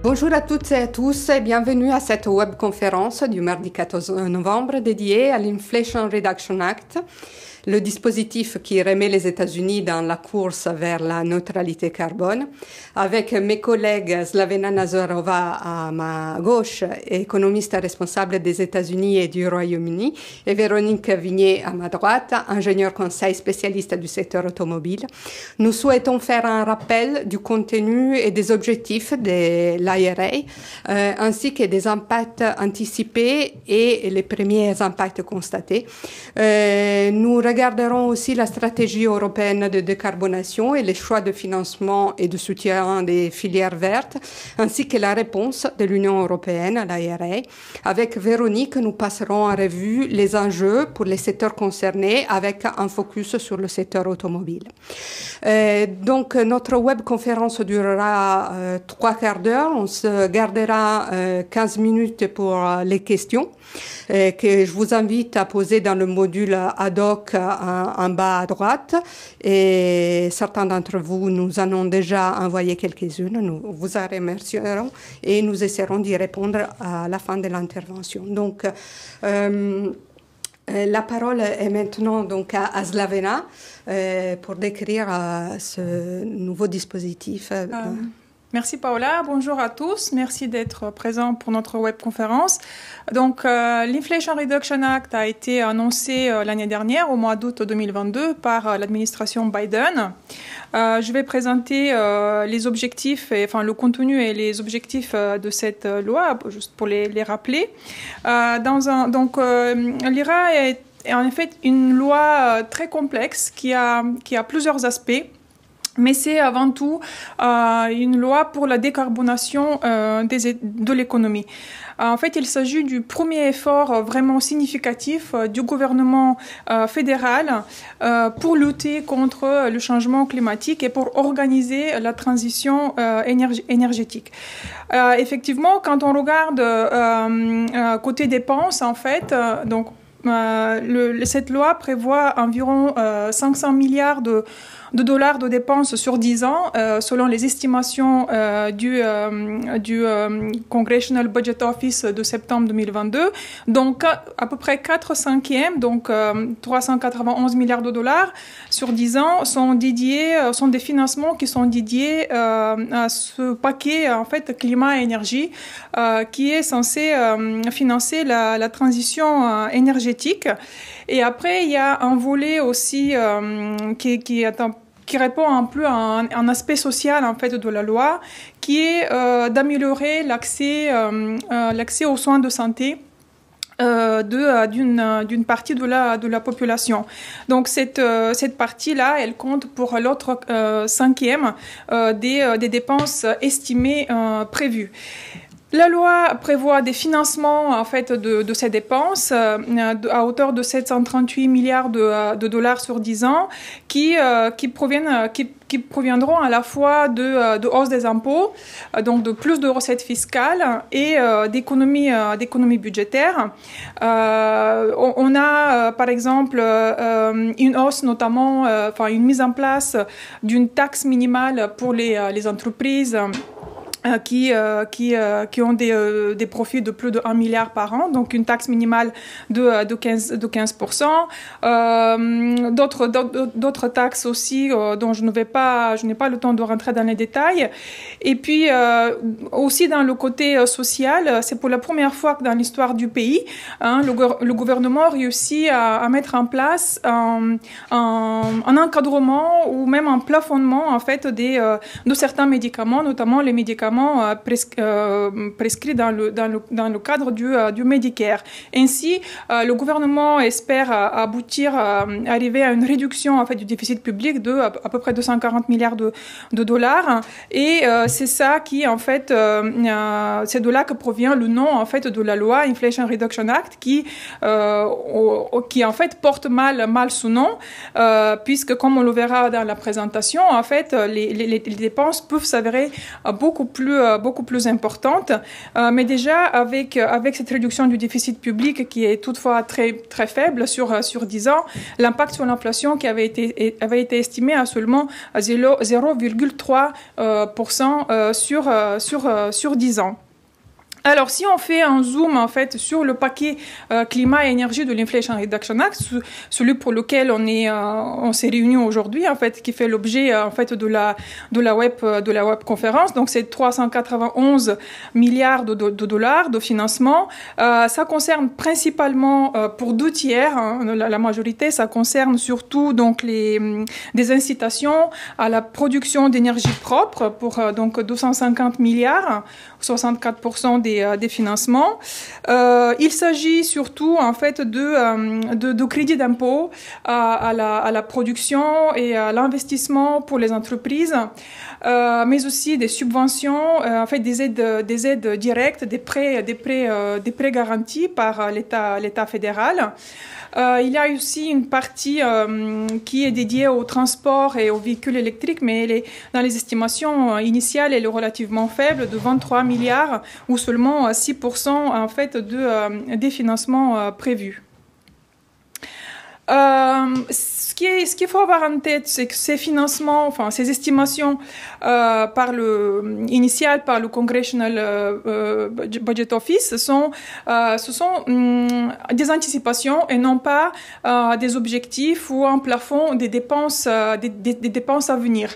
Bonjour à toutes et à tous et bienvenue à cette webconférence du mardi 14 novembre dédiée à l'Inflation Reduction Act, le dispositif qui remet les États-Unis dans la course vers la neutralité carbone, avec mes collègues Slavena Nazarova à ma gauche, économiste responsable des États-Unis et du Royaume-Uni, et Véronique Vignet à ma droite, ingénieur conseil spécialiste du secteur automobile. Nous souhaitons faire un rappel du contenu et des objectifs de l'IRA, ainsi que des impacts anticipés et les premiers impacts constatés. Nous regarderons aussi la stratégie européenne de décarbonation et les choix de financement et de soutien des filières vertes, ainsi que la réponse de l'Union européenne à l'IRA. Avec Véronique, nous passerons en revue les enjeux pour les secteurs concernés avec un focus sur le secteur automobile. Donc, notre webconférence durera 3 quarts d'heure. On se gardera 15 minutes pour les questions que je vous invite à poser dans le module ad hoc en bas à droite. Et certains d'entre vous nous en ont déjà envoyé quelques-unes. Nous vous en remercierons et nous essaierons d'y répondre à la fin de l'intervention. Donc, la parole est maintenant donc à Slavena pour décrire ce nouveau dispositif. Merci Paola, bonjour à tous, merci d'être présents pour notre webconférence. Donc l'Inflation Reduction Act a été annoncé l'année dernière, au mois d'août 2022, par l'administration Biden. Je vais présenter les objectifs, enfin le contenu et les objectifs de cette loi, juste pour les rappeler. L'IRA est en effet une loi très complexe qui a plusieurs aspects. Mais c'est avant tout une loi pour la décarbonation de l'économie. En fait, il s'agit du premier effort vraiment significatif du gouvernement fédéral pour lutter contre le changement climatique et pour organiser la transition énergétique. Effectivement, quand on regarde côté dépenses, en fait, cette loi prévoit environ 500 milliards de dollars de dépenses sur 10 ans, selon les estimations du Congressional Budget Office de septembre 2022. Donc, à peu près 4/5, donc 391 milliards de dollars sur 10 ans sont des financements qui sont dédiés à ce paquet, en fait, climat et énergie, qui est censé financer la transition énergétique. Et après, il y a un volet aussi qui répond un peu à un aspect social en fait de la loi, qui est d'améliorer l'accès aux soins de santé d'une partie de la population. Donc cette partie-là, elle compte pour l'autre 5e des dépenses estimées prévues. La loi prévoit des financements en fait de ces dépenses à hauteur de 738 milliards de dollars sur 10 ans qui proviendront à la fois de hausse des impôts, donc de plus de recettes fiscales et d'économies budgétaires. On a par exemple une hausse notamment, une mise en place d'une taxe minimale pour les entreprises qui ont des profits de plus de 1 milliard par an, donc une taxe minimale de 15%. D'autres taxes aussi dont je n'ai pas le temps de rentrer dans les détails. Et puis aussi dans le côté social, c'est pour la première fois que dans l'histoire du pays, le gouvernement réussit à mettre en place un encadrement ou même un plafonnement en fait de certains médicaments, notamment les médicaments prescrits dans le cadre du Medicare. Ainsi, le gouvernement espère arriver à une réduction en fait du déficit public de à peu près 240 milliards de dollars. Et c'est ça qui en fait c'est de là que provient le nom en fait de la loi Inflation Reduction Act qui en fait porte mal son nom puisque comme on le verra dans la présentation en fait les dépenses peuvent s'avérer beaucoup plus beaucoup plus importante. Mais déjà, avec cette réduction du déficit public qui est toutefois très, très faible sur 10 ans, l'impact sur l'inflation qui avait été estimé à seulement 0,3% sur 10 ans. Alors, si on fait un zoom, en fait, sur le paquet climat et énergie de l'Inflation Reduction Act, celui pour lequel on s'est réunis aujourd'hui, en fait, qui fait l'objet, en fait, de la web conférence. Donc, c'est 391 milliards de dollars de financement. Ça concerne principalement, pour 2/3, hein, la majorité, ça concerne surtout, donc, des incitations à la production d'énergie propre pour, donc, 250 milliards, 64% des financements. Il s'agit surtout en fait de crédits d'impôt à la production et à l'investissement pour les entreprises, mais aussi des subventions, en fait des aides directes, des prêts garantis par l'État fédéral. Il y a aussi une partie qui est dédiée au transport et aux véhicules électriques, mais dans les estimations initiales, elle est relativement faible, de 23 milliards ou seulement 6% en fait des financements prévus. Ce qu'il faut avoir en tête, c'est que ces financements, enfin ces estimations par le Congressional Budget Office, ce sont des anticipations et non pas des objectifs ou un plafond des dépenses à venir.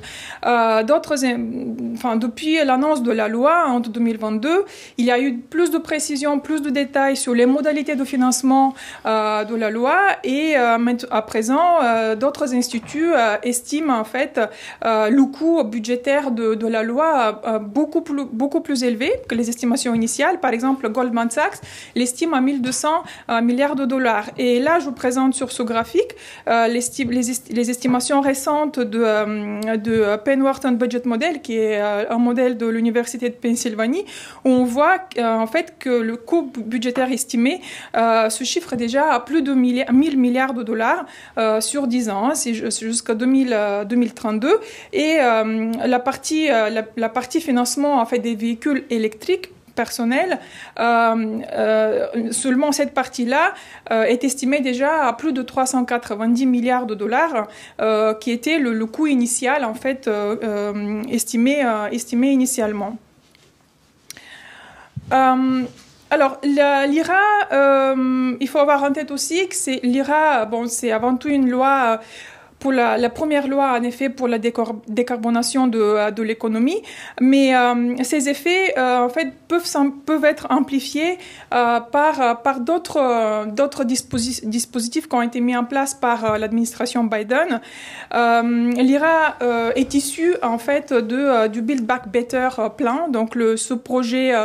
Depuis l'annonce de la loi en 2022, il y a eu plus de précisions, plus de détails sur les modalités de financement de la loi et à présent, d'autres instituts estiment en fait le coût budgétaire de la loi beaucoup plus élevé que les estimations initiales. Par exemple, Goldman Sachs l'estime à 1200 milliards de dollars. Et là, je vous présente sur ce graphique les estimations récentes de Penn Wharton Budget Model, qui est un modèle de l'Université de Pennsylvanie, où on voit en fait que le coût budgétaire estimé se chiffre déjà à plus de 1000 milliards de dollars sur 10 ans, hein, c'est jusqu'à 2032. Et la partie financement en fait des véhicules électriques personnels, seulement cette partie-là est estimée déjà à plus de 390 milliards de dollars, qui était le coût initial en fait estimé initialement. Alors, l'IRA, il faut avoir en tête aussi que l'IRA, c'est avant tout une loi pour la première loi, en effet, pour la décarbonation de l'économie, mais ces effets, en fait, peuvent être amplifiés par d'autres dispositifs qui ont été mis en place par l'administration Biden. L'IRA est issu, en fait, du Build Back Better plan, donc ce projet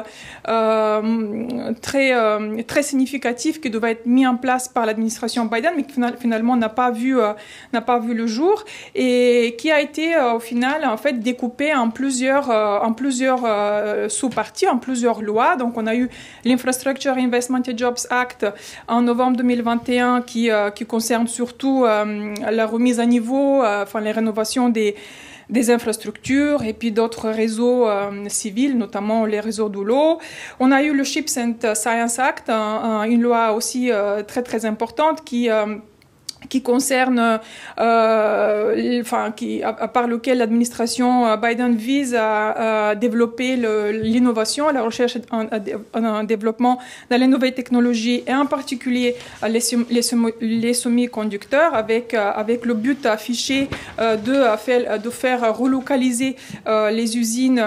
très significatif qui devait être mis en place par l'administration Biden, mais qui finalement n'a pas vu le jour et qui a été au final en fait découpé en plusieurs sous-parties, en plusieurs lois. Donc on a eu l'Infrastructure Investment and Jobs Act en novembre 2021 qui concerne surtout la remise à niveau, les rénovations des infrastructures et puis d'autres réseaux civils, notamment les réseaux de l'eau. On a eu le Chips and Science Act, une loi aussi très très importante qui concerne, par lequel l'administration Biden vise à développer l'innovation, la recherche et un développement dans les nouvelles technologies et en particulier les semi-conducteurs avec le but affiché de faire relocaliser les usines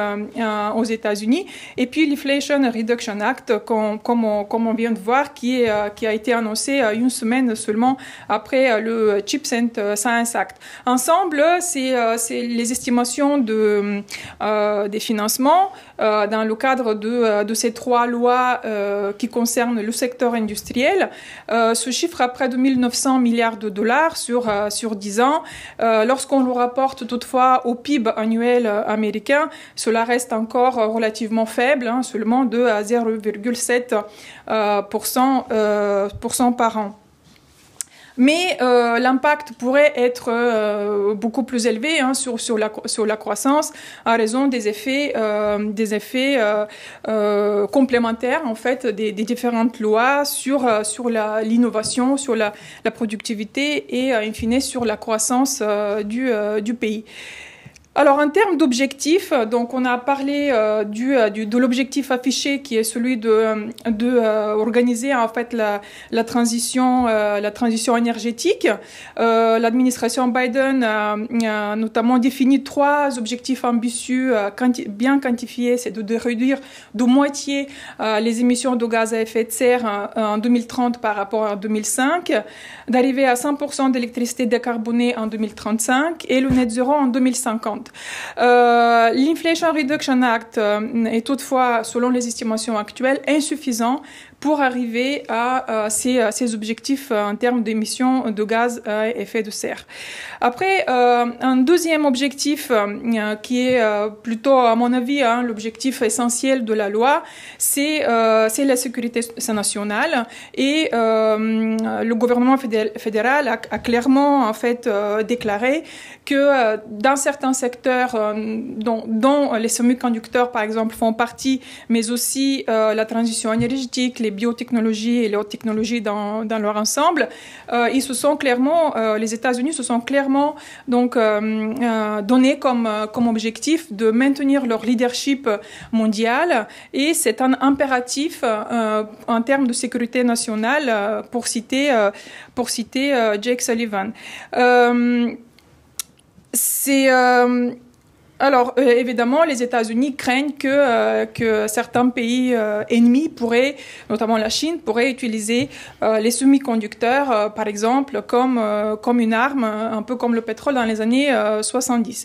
aux États-Unis. Et puis l'Inflation Reduction Act, comme on vient de voir, qui a été annoncé une semaine seulement après le Chips and Science Act. Ensemble, c'est les estimations des financements dans le cadre de ces trois lois qui concernent le secteur industriel. Ce chiffre à près de 1900 milliards de dollars sur 10 ans. Lorsqu'on le rapporte toutefois au PIB annuel américain, cela reste encore relativement faible, hein, seulement de 0,7% par an. mais l'impact pourrait être beaucoup plus élevé sur la croissance à raison des effets complémentaires en fait des différentes lois sur l'innovation, sur la productivité et in fine sur la croissance du pays. Alors, en termes d'objectifs, donc on a parlé de l'objectif affiché qui est celui de organiser en fait la transition énergétique. L'administration Biden a notamment défini 3 objectifs ambitieux bien quantifiés, c'est de réduire de moitié les émissions de gaz à effet de serre en 2030 par rapport à 2005, d'arriver à 100% d'électricité décarbonée en 2035 et le net zéro en 2050. L'Inflation Reduction Act est toutefois, selon les estimations actuelles, insuffisant pour arriver à ces objectifs en termes d'émissions de gaz à effet de serre. Après, un deuxième objectif qui est plutôt, à mon avis, l'objectif essentiel de la loi, c'est la sécurité nationale. Et le gouvernement fédéral a clairement en fait déclaré que dans certains secteurs, dont les semi-conducteurs par exemple font partie, mais aussi la transition énergétique, les biotechnologies et les hautes technologies dans leur ensemble, les États-Unis se sont clairement donc donné comme objectif de maintenir leur leadership mondial, et c'est un impératif en termes de sécurité nationale, pour citer Jake Sullivan. Alors, évidemment, les États-Unis craignent que certains pays ennemis notamment la Chine, pourraient utiliser les semi-conducteurs, par exemple, comme une arme, un peu comme le pétrole dans les années 70.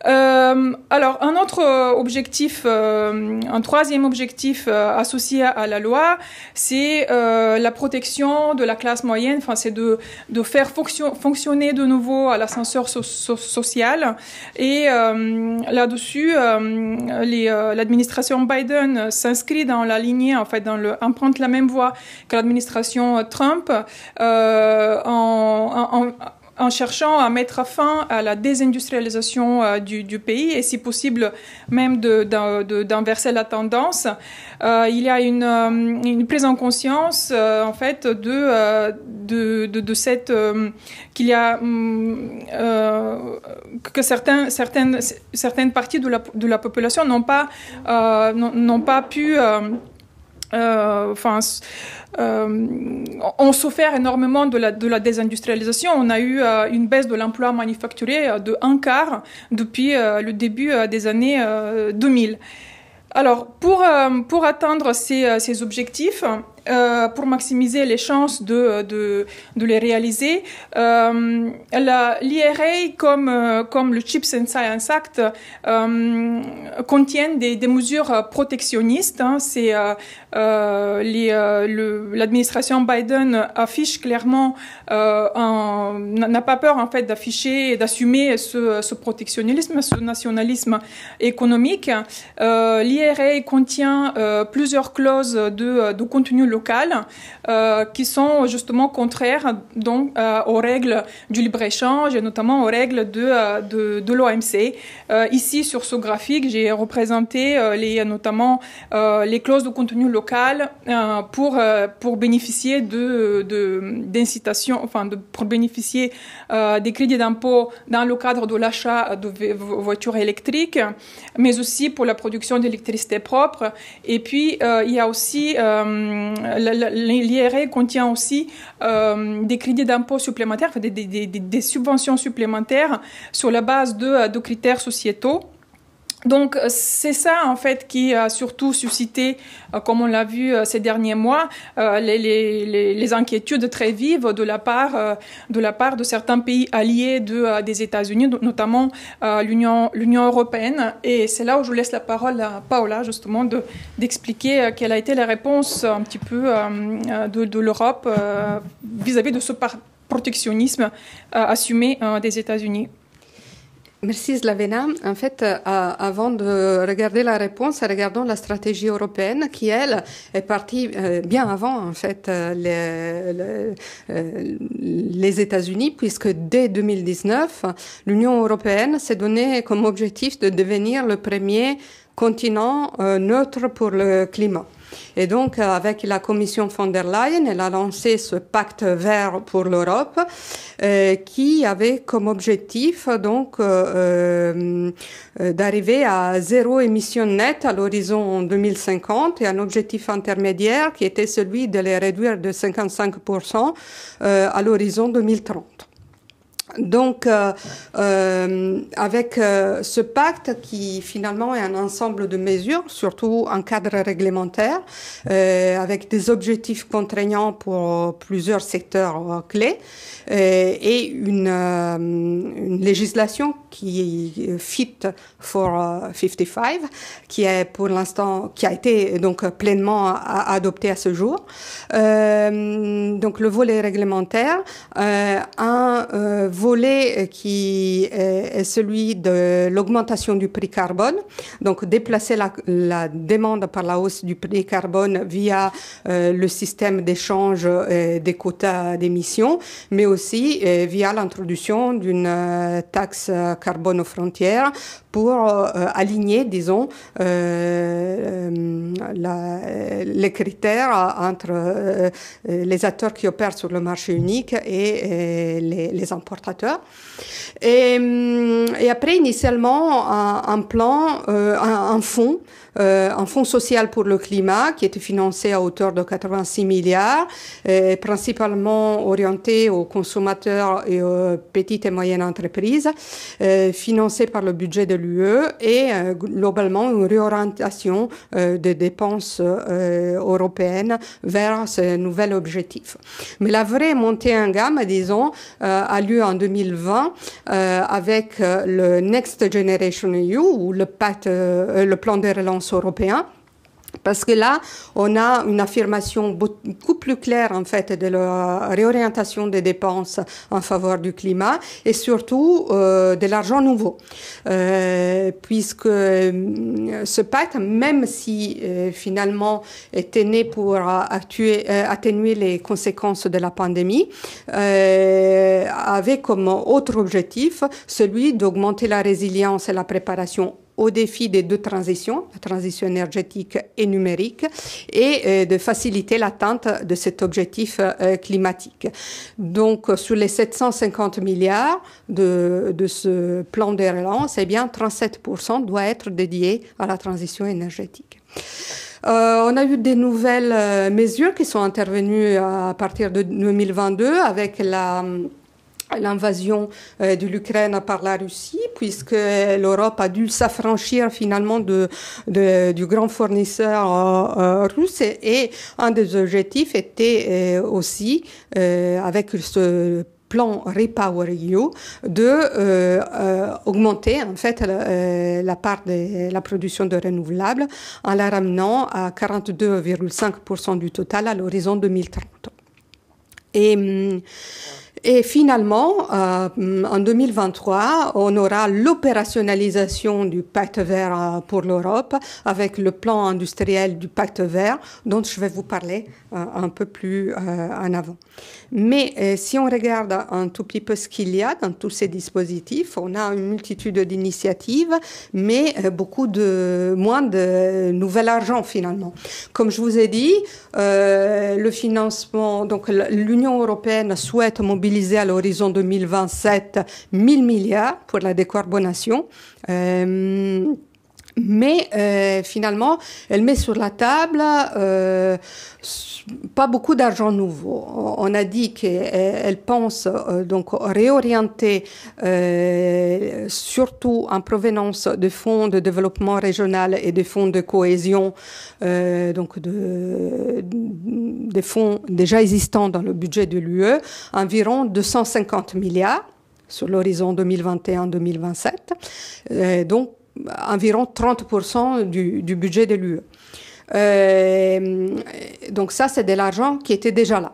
Alors, un autre objectif, un troisième objectif associé à la loi, c'est la protection de la classe moyenne. Enfin, c'est de faire fonctionner de nouveau l'ascenseur social. Et là-dessus, l'administration Biden s'inscrit dans la lignée, en fait, emprunte la même voie que l'administration Trump, en cherchant à mettre fin à la désindustrialisation du pays et, si possible, même d'inverser la tendance. Il y a une prise en conscience, en fait, de cette qu'il y a que certaines parties de la population n'ont pas pu ont souffert énormément de la désindustrialisation. On a eu une baisse de l'emploi manufacturier de 1/4 depuis le début des années 2000. Alors, pour atteindre ces objectifs, pour maximiser les chances de les réaliser, l'IRA comme le Chips and Science Act contiennent des mesures protectionnistes. C'est l'administration Biden affiche clairement, n'a pas peur en fait d'afficher et d'assumer ce protectionnisme, ce nationalisme économique. L'IRA contient plusieurs clauses de contenu local qui sont justement contraires donc aux règles du libre-échange et notamment aux règles de l'OMC. Ici sur ce graphique, j'ai représenté notamment les clauses de contenu local pour bénéficier d'incitation, pour bénéficier des crédits d'impôt dans le cadre de l'achat de voitures électriques, mais aussi pour la production d'électricité propre. Et puis il y a aussi l'IRA contient aussi des crédits d'impôt supplémentaires, des subventions supplémentaires sur la base de critères sociétaux. Donc, c'est ça, en fait, qui a surtout suscité, comme on l'a vu ces derniers mois, les inquiétudes très vives de la part de certains pays alliés des États-Unis, notamment l'Union européenne. Et c'est là où je laisse la parole à Paola, justement, d'expliquer quelle a été la réponse un petit peu de l'Europe vis-à-vis de ce protectionnisme assumé des États-Unis. Merci Slavena. En fait, avant de regarder la réponse, regardons la stratégie européenne qui, elle, est partie bien avant, en fait, les États-Unis, puisque dès 2019, l'Union européenne s'est donné comme objectif de devenir le premier continent neutre pour le climat. Et donc, avec la commission von der Leyen, elle a lancé ce pacte vert pour l'Europe, qui avait comme objectif donc d'arriver à zéro émission nette à l'horizon 2050 et un objectif intermédiaire qui était celui de les réduire de 55% à l'horizon 2030. Donc, avec ce pacte qui finalement est un ensemble de mesures, surtout un cadre réglementaire, avec des objectifs contraignants pour plusieurs secteurs clés, et une législation qui est fit for 55, qui est pour l'instant, qui a été donc pleinement adoptée à ce jour. Donc, le volet réglementaire, un volet qui est celui de l'augmentation du prix carbone, donc déplacer la demande par la hausse du prix carbone via le système d'échange des quotas d'émissions, mais aussi via l'introduction d'une taxe carbone aux frontières pour aligner, disons, les critères entre les acteurs qui opèrent sur le marché unique et les importateurs. Et après, initialement, un plan, un fonds social pour le climat qui était financé à hauteur de 86 milliards, principalement orienté aux consommateurs et aux petites et moyennes entreprises, financé par le budget de l'UE et globalement une réorientation des dépenses européennes vers ce nouvel objectif. Mais la vraie montée en gamme, disons, a lieu en 2020 avec le Next Generation EU ou le plan de relance européen. Parce que là, on a une affirmation beaucoup plus claire, en fait, de la réorientation des dépenses en faveur du climat et surtout de l'argent nouveau. Puisque ce pacte, même si finalement était né pour atténuer les conséquences de la pandémie, avait comme autre objectif celui d'augmenter la résilience et la préparation au défi des deux transitions, la transition énergétique et numérique, et de faciliter l'atteinte de cet objectif climatique. Donc, sur les 750 milliards de ce plan de relance, eh bien, 37% doit être dédié à la transition énergétique. On a eu des nouvelles mesures qui sont intervenues à partir de 2022 avec l'invasion de l'Ukraine par la Russie, puisque l'Europe a dû s'affranchir finalement du grand fournisseur russe. Et un des objectifs était aussi, avec ce plan REPowerEU, de augmenter en fait la part de la production de renouvelables en la ramenant à 42,5% du total à l'horizon 2030. Et finalement, en 2023, on aura l'opérationnalisation du pacte vert pour l'Europe avec le plan industriel du pacte vert dont je vais vous parler un peu plus en avant. Mais si on regarde un tout petit peu ce qu'il y a dans tous ces dispositifs, on a une multitude d'initiatives, mais moins de nouvel argent finalement. Comme je vous ai dit, le financement, donc l'Union européenne souhaite mobiliser à l'horizon 2027 1000 milliards pour la décarbonation. Mais finalement, elle met sur la table pas beaucoup d'argent nouveau. On a dit qu'elle pense donc réorienter surtout en provenance de fonds de développement régional et des fonds de cohésion, donc des fonds déjà existants dans le budget de l'UE, environ 250 milliards sur l'horizon 2021-2027. Donc environ 30% du budget de l'UE. Donc ça, c'est de l'argent qui était déjà là.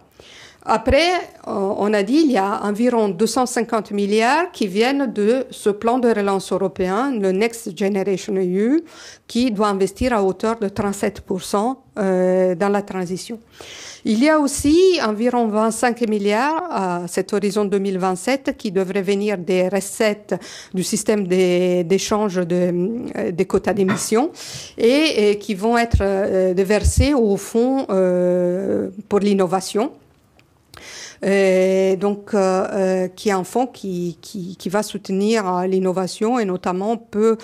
Après, on a dit il y a environ 250 milliards qui viennent de ce plan de relance européen, le Next Generation EU, qui doit investir à hauteur de 37% dans la transition. Il y a aussi environ 25 milliards à cet horizon 2027 qui devraient venir des recettes du système d'échange des quotas d'émissions et qui vont être déversés au fonds pour l'innovation. Donc, qui est un fonds qui va soutenir l'innovation et notamment peut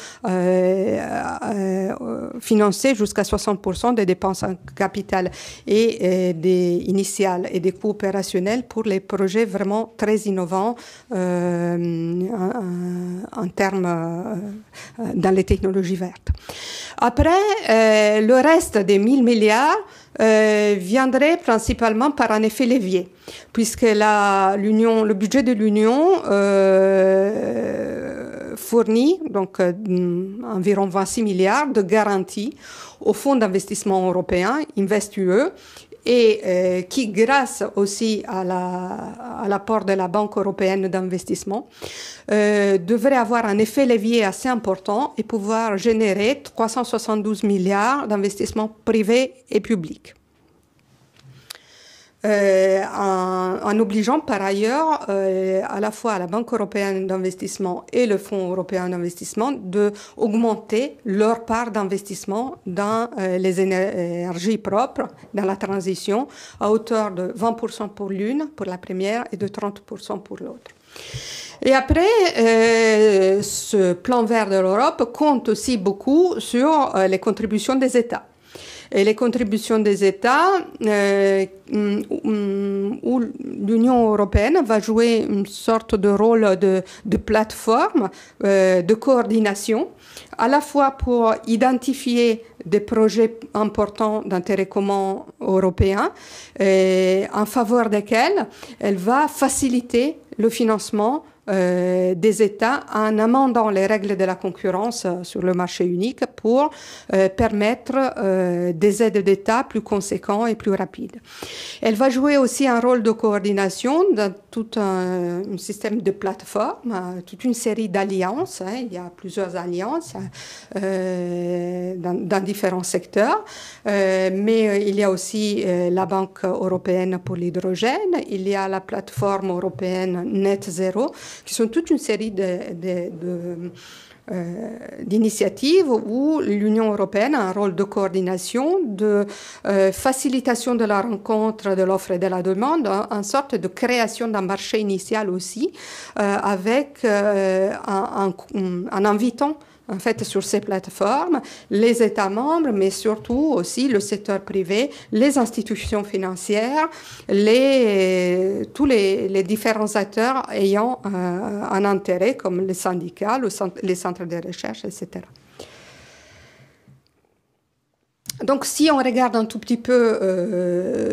financer jusqu'à 60% des dépenses en capital et des initiales et des coûts opérationnels pour les projets vraiment très innovants en termes dans les technologies vertes. Après, le reste des 1000 milliards viendrait principalement par un effet levier, puisque le budget de l'Union fournit donc environ 26 milliards de garanties au Fonds d'investissement européen, InvestUE, et qui, grâce aussi à l'apport de la Banque européenne d'investissement, devrait avoir un effet levier assez important et pouvoir générer 372 milliards d'investissements privés et publics. En obligeant par ailleurs à la fois la Banque européenne d'investissement et le Fonds européen d'investissement d'augmenter leur part d'investissement dans les énergies propres, dans la transition, à hauteur de 20% pour l'une, pour la première, et de 30% pour l'autre. Et après, ce plan vert de l'Europe compte aussi beaucoup sur les contributions des États. Et les contributions des États, où l'Union européenne va jouer une sorte de rôle de plateforme, de coordination, à la fois pour identifier des projets importants d'intérêt commun européen, en faveur desquels elle va faciliter le financement des États en amendant les règles de la concurrence sur le marché unique pour permettre des aides d'État plus conséquents et plus rapides. Elle va jouer aussi un rôle de coordination dans tout un système de plateformes, toute une série d'alliances. Il y a plusieurs alliances dans différents secteurs, mais il y a aussi la Banque européenne pour l'hydrogène, il y a la plateforme européenne Net Zero, qui sont toute une série d'initiatives où l'Union européenne a un rôle de coordination, de facilitation de la rencontre de l'offre et de la demande, en sorte de création d'un marché initial aussi, avec en invitant en fait, sur ces plateformes, les États membres, mais surtout aussi le secteur privé, les institutions financières, tous les différents acteurs ayant un intérêt, comme les syndicats, les centres de recherche, etc. Donc, si on regarde un tout petit peu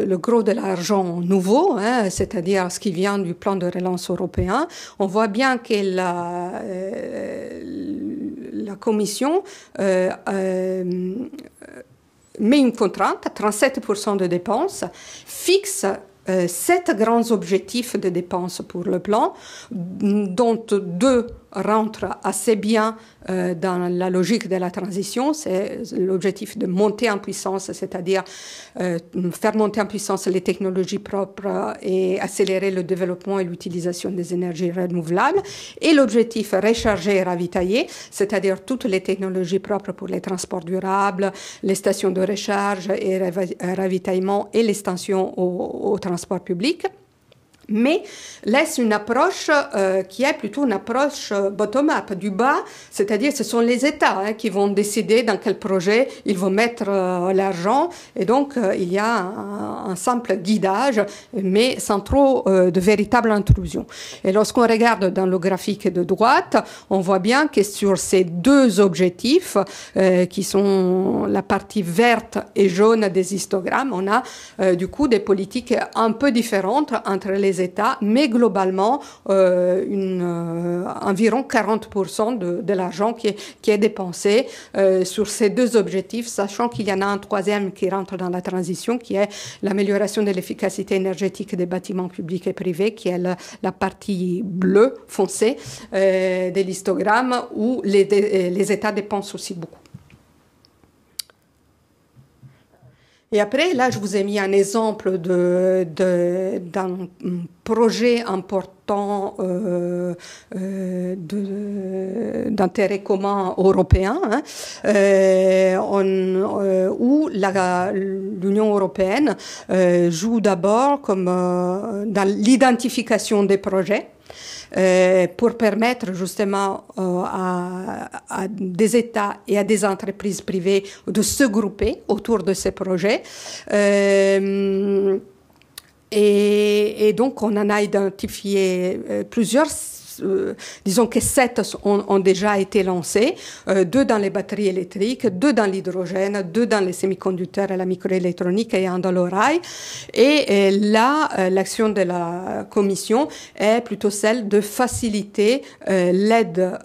le gros de l'argent nouveau, c'est-à-dire ce qui vient du plan de relance européen, on voit bien que la Commission met une contrainte à 37% de dépenses, fixe 7 grands objectifs de dépenses pour le plan, dont 2 rentrent assez bien dans la logique de la transition. C'est l'objectif de monter en puissance, c'est-à-dire faire monter en puissance les technologies propres et accélérer le développement et l'utilisation des énergies renouvelables. Et l'objectif recharger et ravitailler, c'est-à-dire toutes les technologies propres pour les transports durables, les stations de recharge et ravitaillement et les stations au transport public, mais laisse une approche qui est plutôt une approche bottom-up, du bas, c'est-à-dire ce sont les États qui vont décider dans quel projet ils vont mettre l'argent, et donc il y a un simple guidage, mais sans trop de véritable intrusion. Et lorsqu'on regarde dans le graphique de droite, on voit bien que sur ces 2 objectifs, qui sont la partie verte et jaune des histogrammes, on a du coup des politiques un peu différentes entre les les États, mais globalement, environ 40% de l'argent qui est dépensé sur ces deux objectifs, sachant qu'il y en a un troisième qui rentre dans la transition, qui est l'amélioration de l'efficacité énergétique des bâtiments publics et privés, qui est la partie bleue foncée des l'histogramme, où les États dépensent aussi beaucoup. Et après, là, je vous ai mis un exemple d'un projet important d'intérêt commun européen, où l'Union européenne joue d'abord comme dans l'identification des projets, pour permettre justement à des États et à des entreprises privées de se grouper autour de ces projets. Et donc, on en a identifié plusieurs. Disons que 7 ont déjà été lancés, 2 dans les batteries électriques, 2 dans l'hydrogène, 2 dans les semi-conducteurs et la microélectronique et un dans l'oreille. Et là, l'action de la Commission est plutôt celle de faciliter l'aide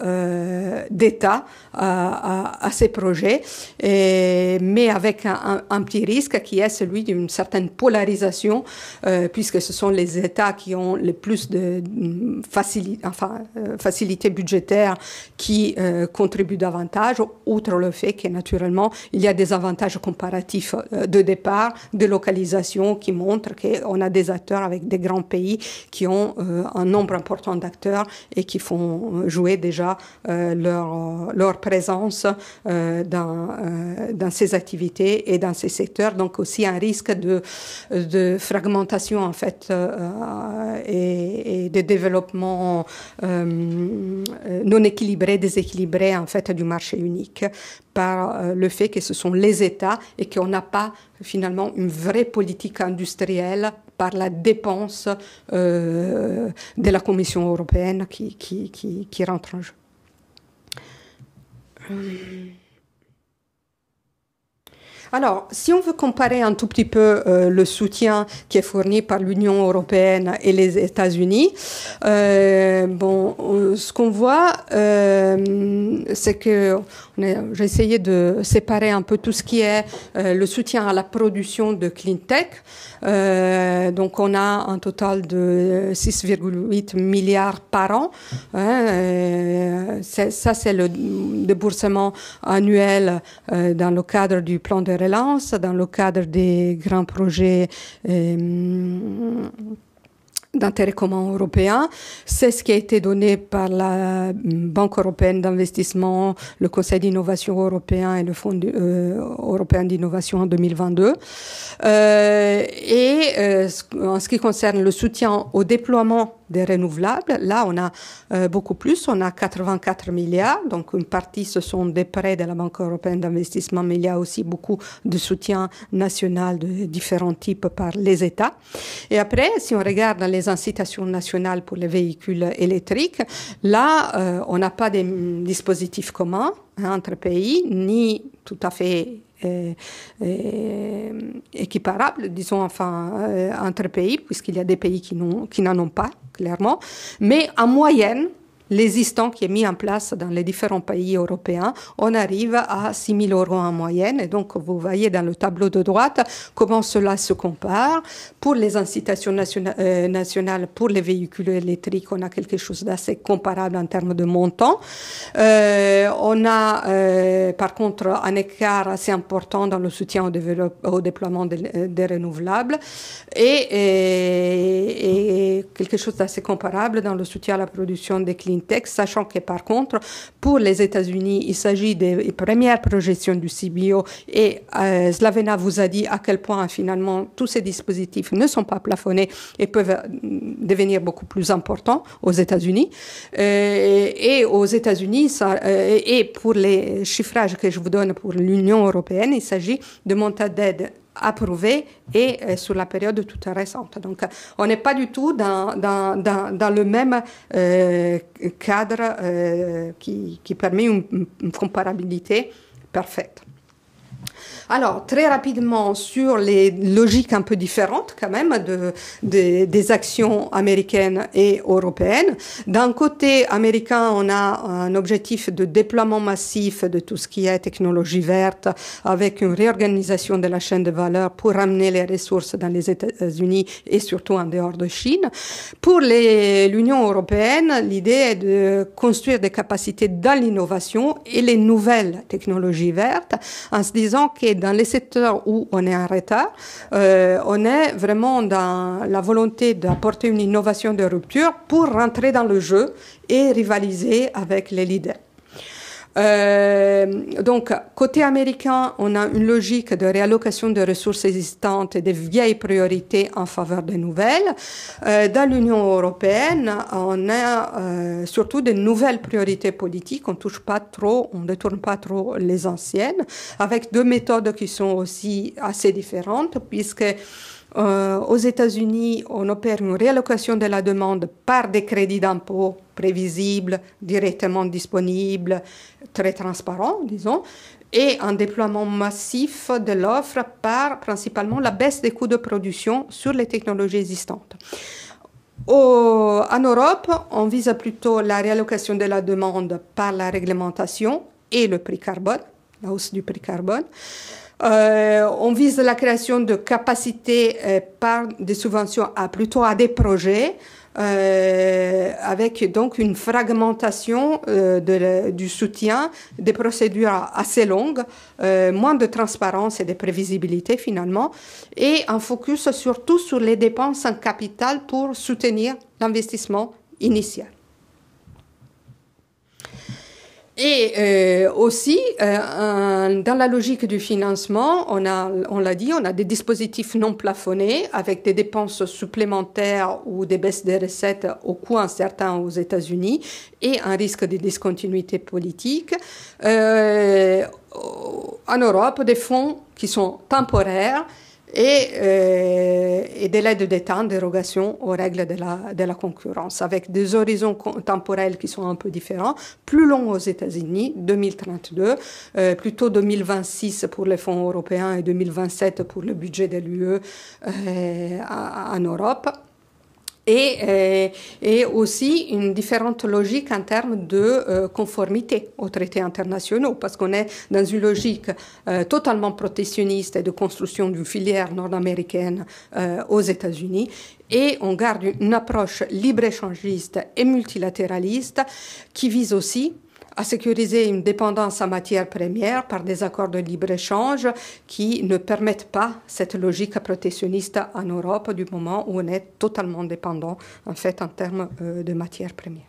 d'État à ces projets, mais avec un petit risque qui est celui d'une certaine polarisation, puisque ce sont les États qui ont le plus de facilité budgétaire qui contribuent davantage, outre le fait que naturellement il y a des avantages comparatifs de départ, de localisation qui montrent qu'on a des acteurs avec des grands pays qui ont un nombre important d'acteurs et qui font jouer déjà leur présence dans ces activités et dans ces secteurs. Donc aussi un risque de fragmentation en fait et de développement non équilibré, déséquilibré en fait du marché unique par le fait que ce sont les États et qu'on n'a pas finalement une vraie politique industrielle par la dépense de la Commission européenne qui rentre en jeu. Alors, si on veut comparer un tout petit peu le soutien qui est fourni par l'Union européenne et les États-Unis, ce qu'on voit, c'est que j'ai essayé de séparer un peu tout ce qui est le soutien à la production de clean tech. Donc, on a un total de 6,8 milliards par an. Ça, c'est le déboursement annuel dans le cadre du plan de relance, dans le cadre des grands projets d'intérêt commun européen. C'est ce qui a été donné par la Banque européenne d'investissement, le Conseil d'innovation européen et le Fonds européen d'innovation en 2022. En ce qui concerne le soutien au déploiement des renouvelables, là on a beaucoup plus, on a 84 milliards, donc une partie ce sont des prêts de la Banque européenne d'investissement, mais il y a aussi beaucoup de soutien national de différents types par les États. Et après, si on regarde les incitations nationales pour les véhicules électriques, là on n'a pas de dispositifs communs entre pays, ni tout à fait équiparables, disons entre pays, puisqu'il y a des pays qui n'en ont pas, clairement, mais en moyenne, l'existant qui est mis en place dans les différents pays européens, on arrive à 6 000 € en moyenne. Et donc, vous voyez dans le tableau de droite comment cela se compare. Pour les incitations nationales, pour les véhicules électriques, on a quelque chose d'assez comparable en termes de montant. On a, par contre, un écart assez important dans le soutien au déploiement des renouvelables et quelque chose d'assez comparable dans le soutien à la production des clean tech, sachant que par contre, pour les États-Unis, il s'agit des premières projections du CBO et Slavena vous a dit à quel point finalement tous ces dispositifs ne sont pas plafonnés et peuvent devenir beaucoup plus importants aux États-Unis. Et aux États-Unis, et pour les chiffrages que je vous donne pour l'Union européenne, il s'agit de montants d'aide approuvés et sur la période toute récente. Donc, on n'est pas du tout dans le même cadre qui permet une comparabilité parfaite. Alors, très rapidement, sur les logiques un peu différentes quand même des actions américaines et européennes. D'un côté américain, on a un objectif de déploiement massif de tout ce qui est technologie verte, avec une réorganisation de la chaîne de valeur pour ramener les ressources dans les États-Unis et surtout en dehors de Chine. Pour l'Union européenne, l'idée est de construire des capacités dans l'innovation et les nouvelles technologies vertes, en se disant que dans les secteurs où on est en retard, on est vraiment dans la volonté d'apporter une innovation de rupture pour rentrer dans le jeu et rivaliser avec les leaders. Donc, côté américain, on a une logique de réallocation de ressources existantes et des vieilles priorités en faveur des nouvelles. Dans l'Union européenne, on a surtout de nouvelles priorités politiques. On touche pas trop, on détourne pas trop les anciennes, avec deux méthodes qui sont aussi assez différentes, puisque aux États-Unis, on opère une réallocation de la demande par des crédits d'impôt prévisibles, directement disponibles, très transparents, disons, et un déploiement massif de l'offre par principalement la baisse des coûts de production sur les technologies existantes. En Europe, on vise plutôt la réallocation de la demande par la réglementation et le prix carbone, la hausse du prix carbone. On vise la création de capacités par des subventions plutôt à des projets, avec donc une fragmentation du soutien, des procédures assez longues, moins de transparence et de prévisibilité finalement, et un focus surtout sur les dépenses en capital pour soutenir l'investissement initial. Et aussi, dans la logique du financement, on l'a dit, on a des dispositifs non plafonnés avec des dépenses supplémentaires ou des baisses des recettes au coût incertain aux États-Unis et un risque de discontinuité politique. En Europe, des fonds qui sont temporaires et des l'aide d'État en dérogation aux règles de la concurrence, avec des horizons temporels qui sont un peu différents, plus longs aux États-Unis, 2032, plutôt 2026 pour les fonds européens et 2027 pour le budget de l'UE en Europe. Et aussi une différente logique en termes de conformité aux traités internationaux, parce qu'on est dans une logique totalement protectionniste et de construction d'une filière nord-américaine aux États-Unis, et on garde une approche libre-échangiste et multilatéraliste qui vise aussi à sécuriser une dépendance en matières premières par des accords de libre-échange qui ne permettent pas cette logique protectionniste en Europe du moment où on est totalement dépendant en fait en termes de matières premières.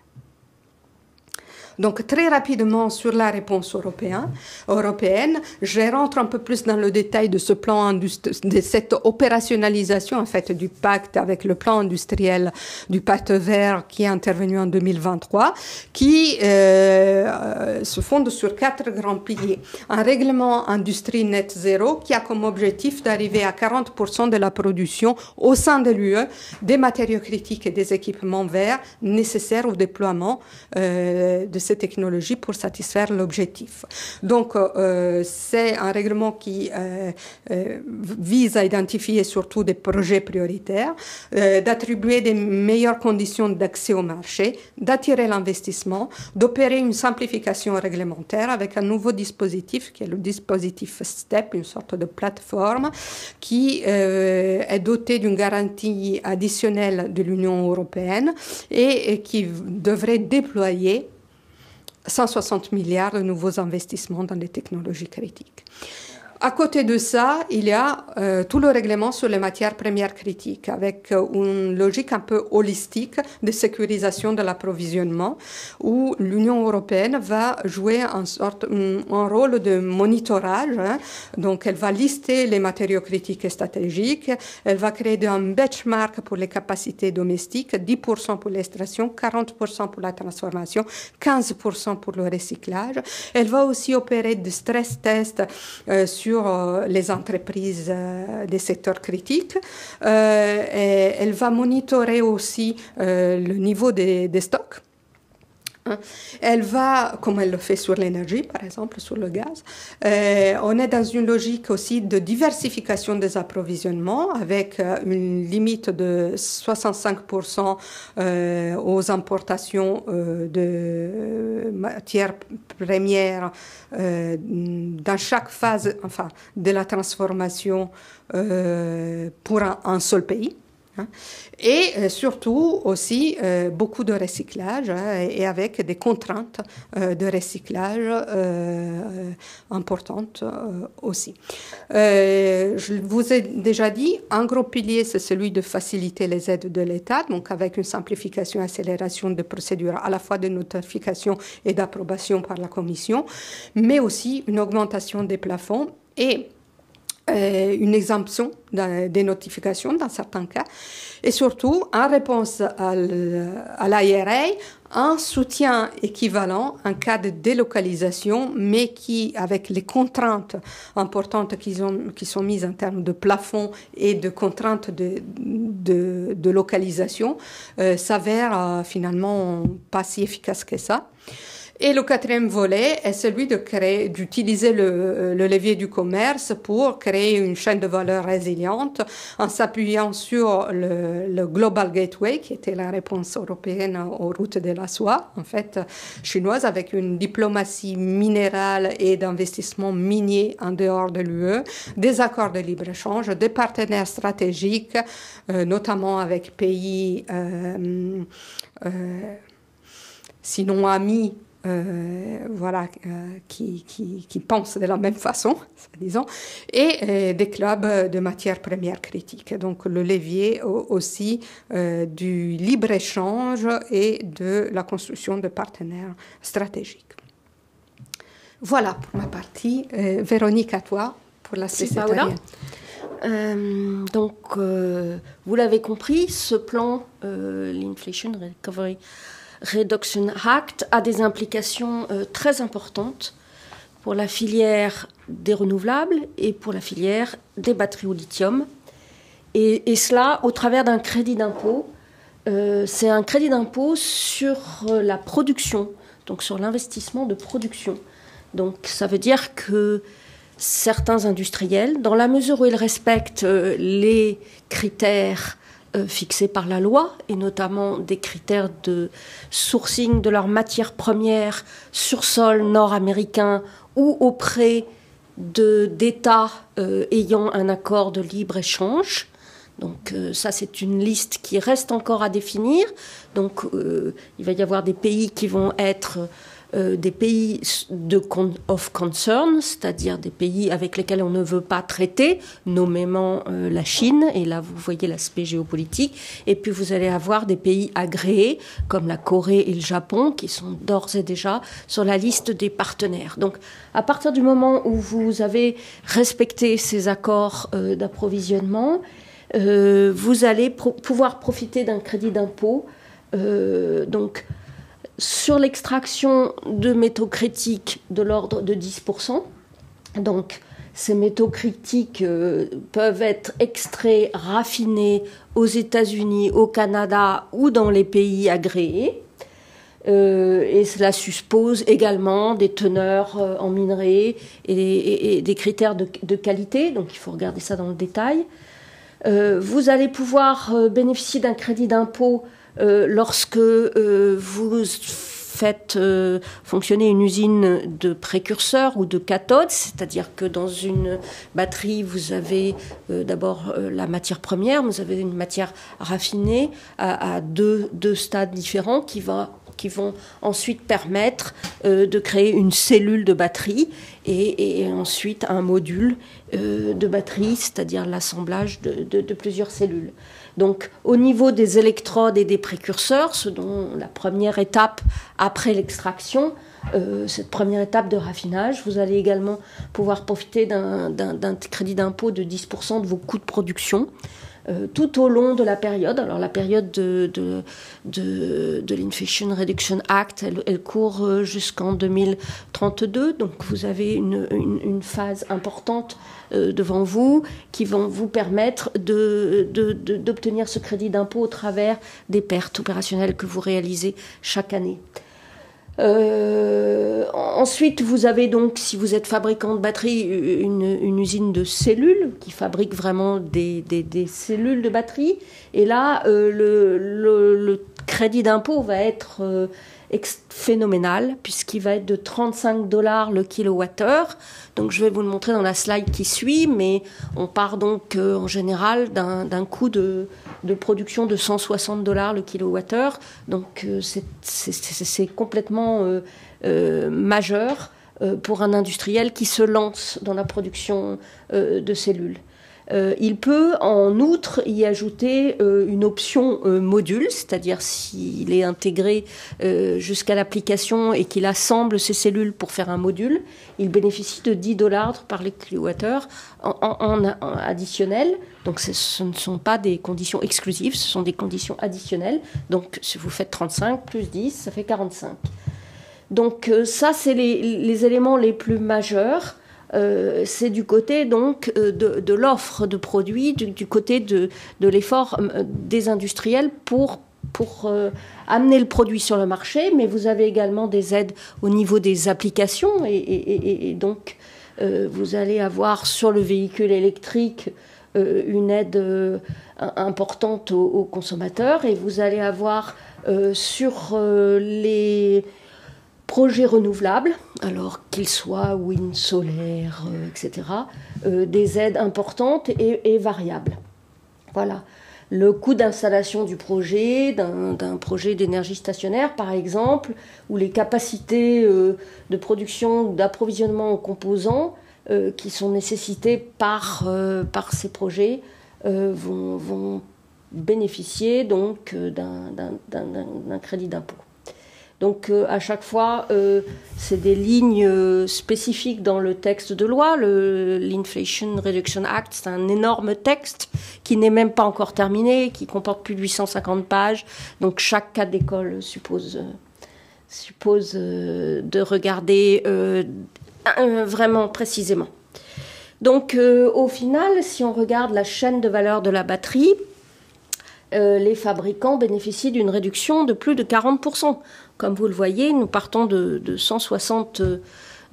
Donc, très rapidement sur la réponse européenne, je rentre un peu plus dans le détail de ce plan de cette opérationnalisation, en fait, du pacte avec le plan industriel du pacte vert qui est intervenu en 2023, qui se fonde sur 4 grands piliers. Un règlement industrie net zéro qui a comme objectif d'arriver à 40% de la production au sein de l'UE des matériaux critiques et des équipements verts nécessaires au déploiement de ces technologies pour satisfaire l'objectif. Donc, c'est un règlement qui vise à identifier surtout des projets prioritaires, d'attribuer des meilleures conditions d'accès au marché, d'attirer l'investissement, d'opérer une simplification réglementaire avec un nouveau dispositif qui est le dispositif STEP, une sorte de plateforme qui est doté d'une garantie additionnelle de l'Union européenne et qui devrait déployer 160 milliards de nouveaux investissements dans les technologies critiques. À côté de ça, il y a tout le règlement sur les matières premières critiques avec une logique un peu holistique de sécurisation de l'approvisionnement où l'Union européenne va jouer un rôle de monitorage. Donc, elle va lister les matériaux critiques et stratégiques. Elle va créer un benchmark pour les capacités domestiques, 10% pour l'extraction, 40% pour la transformation, 15% pour le recyclage. Elle va aussi opérer des stress tests sur les entreprises des secteurs critiques. Et elle va monitorer aussi le niveau des stocks Elle va, comme elle le fait sur l'énergie, par exemple, sur le gaz. On est dans une logique aussi de diversification des approvisionnements avec une limite de 65% aux importations de matières premières dans chaque phase de la transformation pour un seul pays. Et surtout aussi beaucoup de recyclage et avec des contraintes de recyclage importantes aussi. Je vous ai déjà dit, un gros pilier, c'est celui de faciliter les aides de l'État, donc avec une simplification et accélération des procédures à la fois de notification et d'approbation par la Commission, mais aussi une augmentation des plafonds et une exemption des notifications dans certains cas, et surtout, en réponse à l'IRA, un soutien équivalent en cas de délocalisation, mais qui, avec les contraintes importantes qui sont mises en termes de plafond et de contraintes de localisation, s'avère finalement pas si efficace que ça. Et le quatrième volet est celui d'utiliser le levier du commerce pour créer une chaîne de valeur résiliente en s'appuyant sur le Global Gateway, qui était la réponse européenne aux routes de la soie, en fait, chinoise, avec une diplomatie minérale et d'investissement minier en dehors de l'UE, des accords de libre-échange, des partenaires stratégiques, notamment avec pays sinon amis, qui pensent de la même façon, disons, et des clubs de matières premières critiques. Donc le levier aussi du libre-échange et de la construction de partenaires stratégiques. Voilà pour ma partie. Véronique, à toi, pour la cécétarienne. Donc, vous l'avez compris, ce plan, l'Inflation Recovery Reduction Act, a des implications très importantes pour la filière des renouvelables et pour la filière des batteries au lithium. Et cela au travers d'un crédit d'impôt. C'est un crédit d'impôt sur la production, donc sur l'investissement de production. Donc ça veut dire que certains industriels, dans la mesure où ils respectent les critères fixés par la loi, et notamment des critères de sourcing de leurs matières premières sur sol nord-américain ou auprès d'États ayant un accord de libre-échange. Donc ça, c'est une liste qui reste encore à définir. Donc il va y avoir des pays qui vont être des pays of concern, c'est-à-dire des pays avec lesquels on ne veut pas traiter, nommément la Chine, et là vous voyez l'aspect géopolitique, et puis vous allez avoir des pays agréés, comme la Corée et le Japon, qui sont d'ores et déjà sur la liste des partenaires. Donc à partir du moment où vous avez respecté ces accords d'approvisionnement, vous allez pouvoir profiter d'un crédit d'impôt, donc sur l'extraction de métaux critiques de l'ordre de 10%. Donc, ces métaux critiques peuvent être extraits, raffinés aux États-Unis, au Canada ou dans les pays agréés. Et cela suppose également des teneurs en minerais et des critères de qualité. Donc, il faut regarder ça dans le détail. Vous allez pouvoir bénéficier d'un crédit d'impôt lorsque vous faites fonctionner une usine de précurseurs ou de cathodes, c'est-à-dire que dans une batterie, vous avez d'abord la matière première, vous avez une matière raffinée à deux stades différents qui vont ensuite permettre de créer une cellule de batterie et ensuite un module de batterie, c'est-à-dire l'assemblage de plusieurs cellules. Donc, au niveau des électrodes et des précurseurs, ce dont la première étape après l'extraction, cette première étape de raffinage, vous allez également pouvoir profiter d'un crédit d'impôt de 10% de vos coûts de production tout au long de la période. Alors, la période de l'Inflation Reduction Act, elle court jusqu'en 2032. Donc, vous avez une phase importante devant vous qui vont vous permettre d'obtenir ce crédit d'impôt au travers des pertes opérationnelles que vous réalisez chaque année. Ensuite, vous avez donc, si vous êtes fabricant de batterie, une usine de cellules qui fabrique vraiment des cellules de batterie. Et là, le crédit d'impôt va être phénoménal, puisqu'il va être de 35 $ le kilowattheure. Donc je vais vous le montrer dans la slide qui suit, mais on part donc en général d'un coût de production de 160 $ le kilowattheure. Donc c'est complètement majeur pour un industriel qui se lance dans la production de cellules. Il peut en outre y ajouter une option module, c'est-à-dire s'il est intégré jusqu'à l'application et qu'il assemble ses cellules pour faire un module, il bénéficie de 10 $ par les kilowattheure en additionnel. Donc ce ne sont pas des conditions exclusives, ce sont des conditions additionnelles. Donc si vous faites 35 plus 10, ça fait 45. Donc ça, c'est les éléments les plus majeurs. C'est du côté donc de l'offre de produits, du côté de l'effort des industriels pour amener le produit sur le marché, mais vous avez également des aides au niveau des applications et donc vous allez avoir sur le véhicule électrique une aide importante aux consommateurs, et vous allez avoir sur les projets renouvelables, alors qu'ils soient wind, solaire, etc., des aides importantes et variables. Voilà. Le coût d'installation du projet, d'un projet d'énergie stationnaire, par exemple, où les capacités de production ou d'approvisionnement en composants qui sont nécessitées par ces projets vont bénéficier donc d'un crédit d'impôt. Donc à chaque fois, c'est des lignes spécifiques dans le texte de loi. L'Inflation Reduction Act, c'est un énorme texte qui n'est même pas encore terminé, qui comporte plus de 850 pages. Donc chaque cas d'école suppose de regarder vraiment précisément. Donc au final, si on regarde la chaîne de valeur de la batterie, les fabricants bénéficient d'une réduction de plus de 40%. Comme vous le voyez, nous partons de 160 $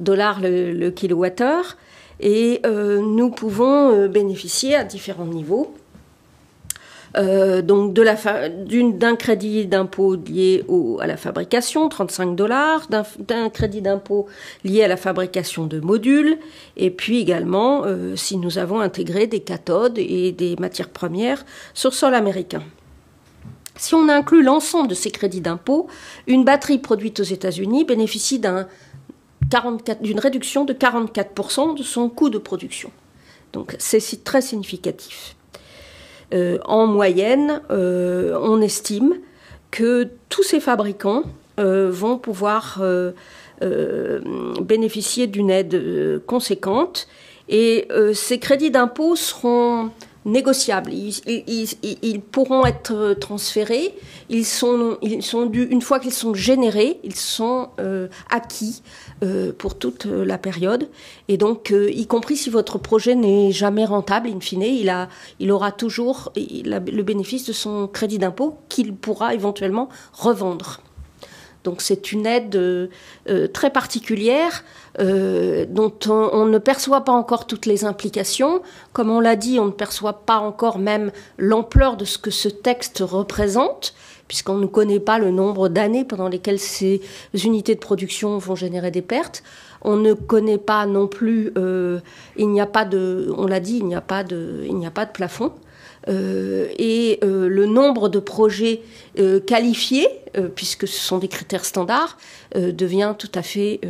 le kilowattheure, et nous pouvons bénéficier à différents niveaux donc d'un crédit d'impôt lié à la fabrication, 35 $, d'un crédit d'impôt lié à la fabrication de modules, et puis également si nous avons intégré des cathodes et des matières premières sur sol américain. Si on inclut l'ensemble de ces crédits d'impôt, une batterie produite aux États-Unis bénéficie d'une réduction de 44% de son coût de production. Donc c'est très significatif. En moyenne, on estime que tous ces fabricants vont pouvoir bénéficier d'une aide conséquente, et ces crédits d'impôt seront négociables. Ils pourront être transférés. Ils sont dus, une fois qu'ils sont générés, ils sont acquis pour toute la période. Et donc, y compris si votre projet n'est jamais rentable, in fine, il aura toujours le bénéfice de son crédit d'impôt qu'il pourra éventuellement revendre. Donc c'est une aide très particulière dont on ne perçoit pas encore toutes les implications. Comme on l'a dit, on ne perçoit pas encore même l'ampleur de ce que ce texte représente, puisqu'on ne connaît pas le nombre d'années pendant lesquelles ces unités de production vont générer des pertes. On ne connaît pas non plus, il n'y a pas de plafond. Et le nombre de projets qualifiés, puisque ce sont des critères standards, devient tout à fait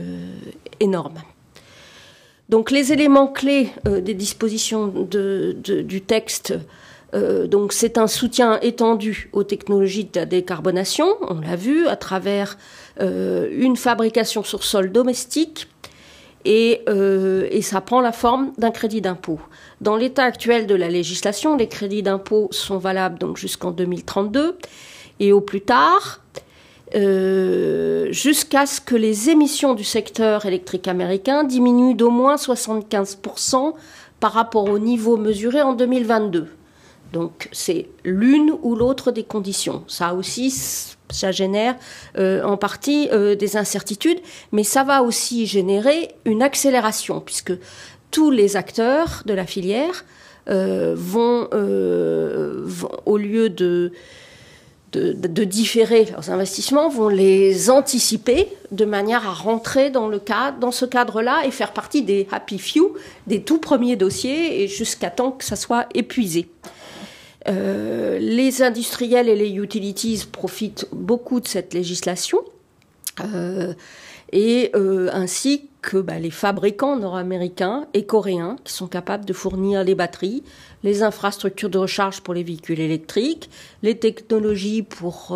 énorme. Donc les éléments clés des dispositions du texte, donc c'est un soutien étendu aux technologies de la décarbonation, on l'a vu, à travers une fabrication sur sol domestique, et ça prend la forme d'un crédit d'impôt. Dans l'état actuel de la législation, les crédits d'impôt sont valables donc jusqu'en 2032 et au plus tard, jusqu'à ce que les émissions du secteur électrique américain diminuent d'au moins 75% par rapport au niveau mesuré en 2022. Donc c'est l'une ou l'autre des conditions. Ça aussi, ça génère en partie des incertitudes, mais ça va aussi générer une accélération, puisque tous les acteurs de la filière vont, au lieu de différer leurs investissements, vont les anticiper de manière à rentrer dans ce cadre-là et faire partie des happy few, des tout premiers dossiers, et jusqu'à temps que ça soit épuisé. Les industriels et les utilities profitent beaucoup de cette législation, ainsi que les fabricants nord-américains et coréens qui sont capables de fournir les batteries, les infrastructures de recharge pour les véhicules électriques, les technologies pour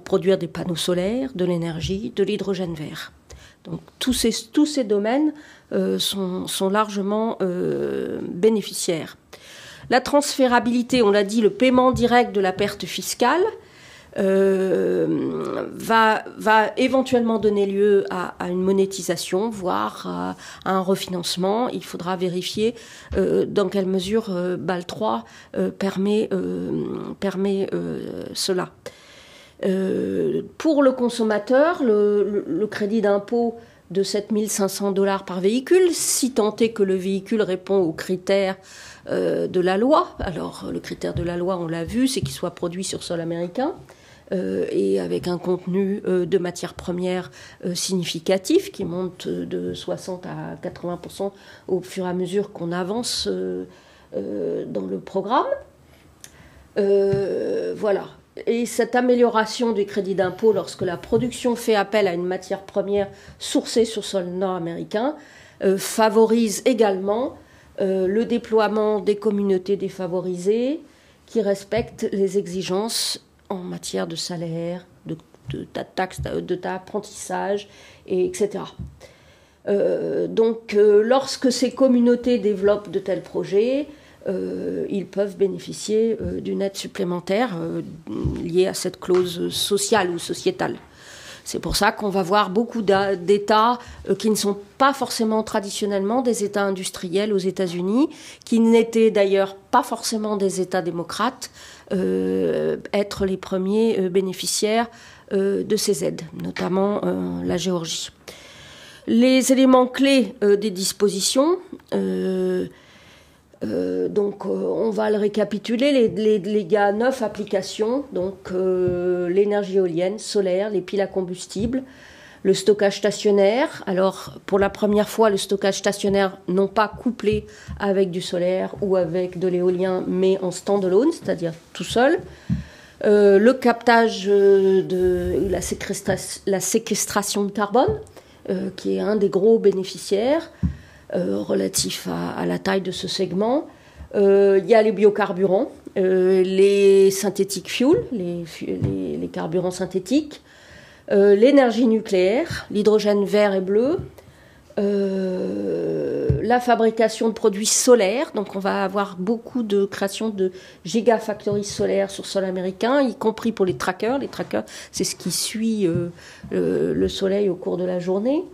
produire des panneaux solaires, de l'énergie, de l'hydrogène vert. Donc tous ces domaines sont largement bénéficiaires. La transférabilité, on l'a dit, le paiement direct de la perte fiscale va éventuellement donner lieu à une monétisation, voire à un refinancement. Il faudra vérifier dans quelle mesure BAL 3 permet cela. Pour le consommateur, le crédit d'impôt de 7 500 $ par véhicule, si tant est que le véhicule répond aux critères de la loi. Alors, le critère de la loi, on l'a vu, c'est qu'il soit produit sur sol américain et avec un contenu de matières premières significatif qui monte de 60 à 80% au fur et à mesure qu'on avance dans le programme. Voilà. Et cette amélioration du crédit d'impôt lorsque la production fait appel à une matière première sourcée sur sol nord-américain favorise également le déploiement des communautés défavorisées qui respectent les exigences en matière de salaire, de taxes, d'apprentissage, etc. Donc, lorsque ces communautés développent de tels projets, ils peuvent bénéficier d'une aide supplémentaire liée à cette clause sociale ou sociétale. C'est pour ça qu'on va voir beaucoup d'États qui ne sont pas forcément traditionnellement des États industriels aux États-Unis, qui n'étaient d'ailleurs pas forcément des États démocrates, être les premiers bénéficiaires de ces aides, notamment la Géorgie. Les éléments clés des dispositions, donc on va le récapituler, les 9 applications, donc l'énergie éolienne, solaire, les piles à combustible, le stockage stationnaire. Alors pour la première fois, le stockage stationnaire non pas couplé avec du solaire ou avec de l'éolien, mais en stand-alone, c'est-à-dire tout seul. Le captage la séquestration de carbone, qui est un des gros bénéficiaires. Relatif à la taille de ce segment. Il y a les biocarburants, les synthetic fuels, les carburants synthétiques, l'énergie nucléaire, l'hydrogène vert et bleu, la fabrication de produits solaires. Donc on va avoir beaucoup de création de gigafactories solaires sur sol américain, y compris pour les trackers. Les trackers, c'est ce qui suit le soleil au cours de la journée.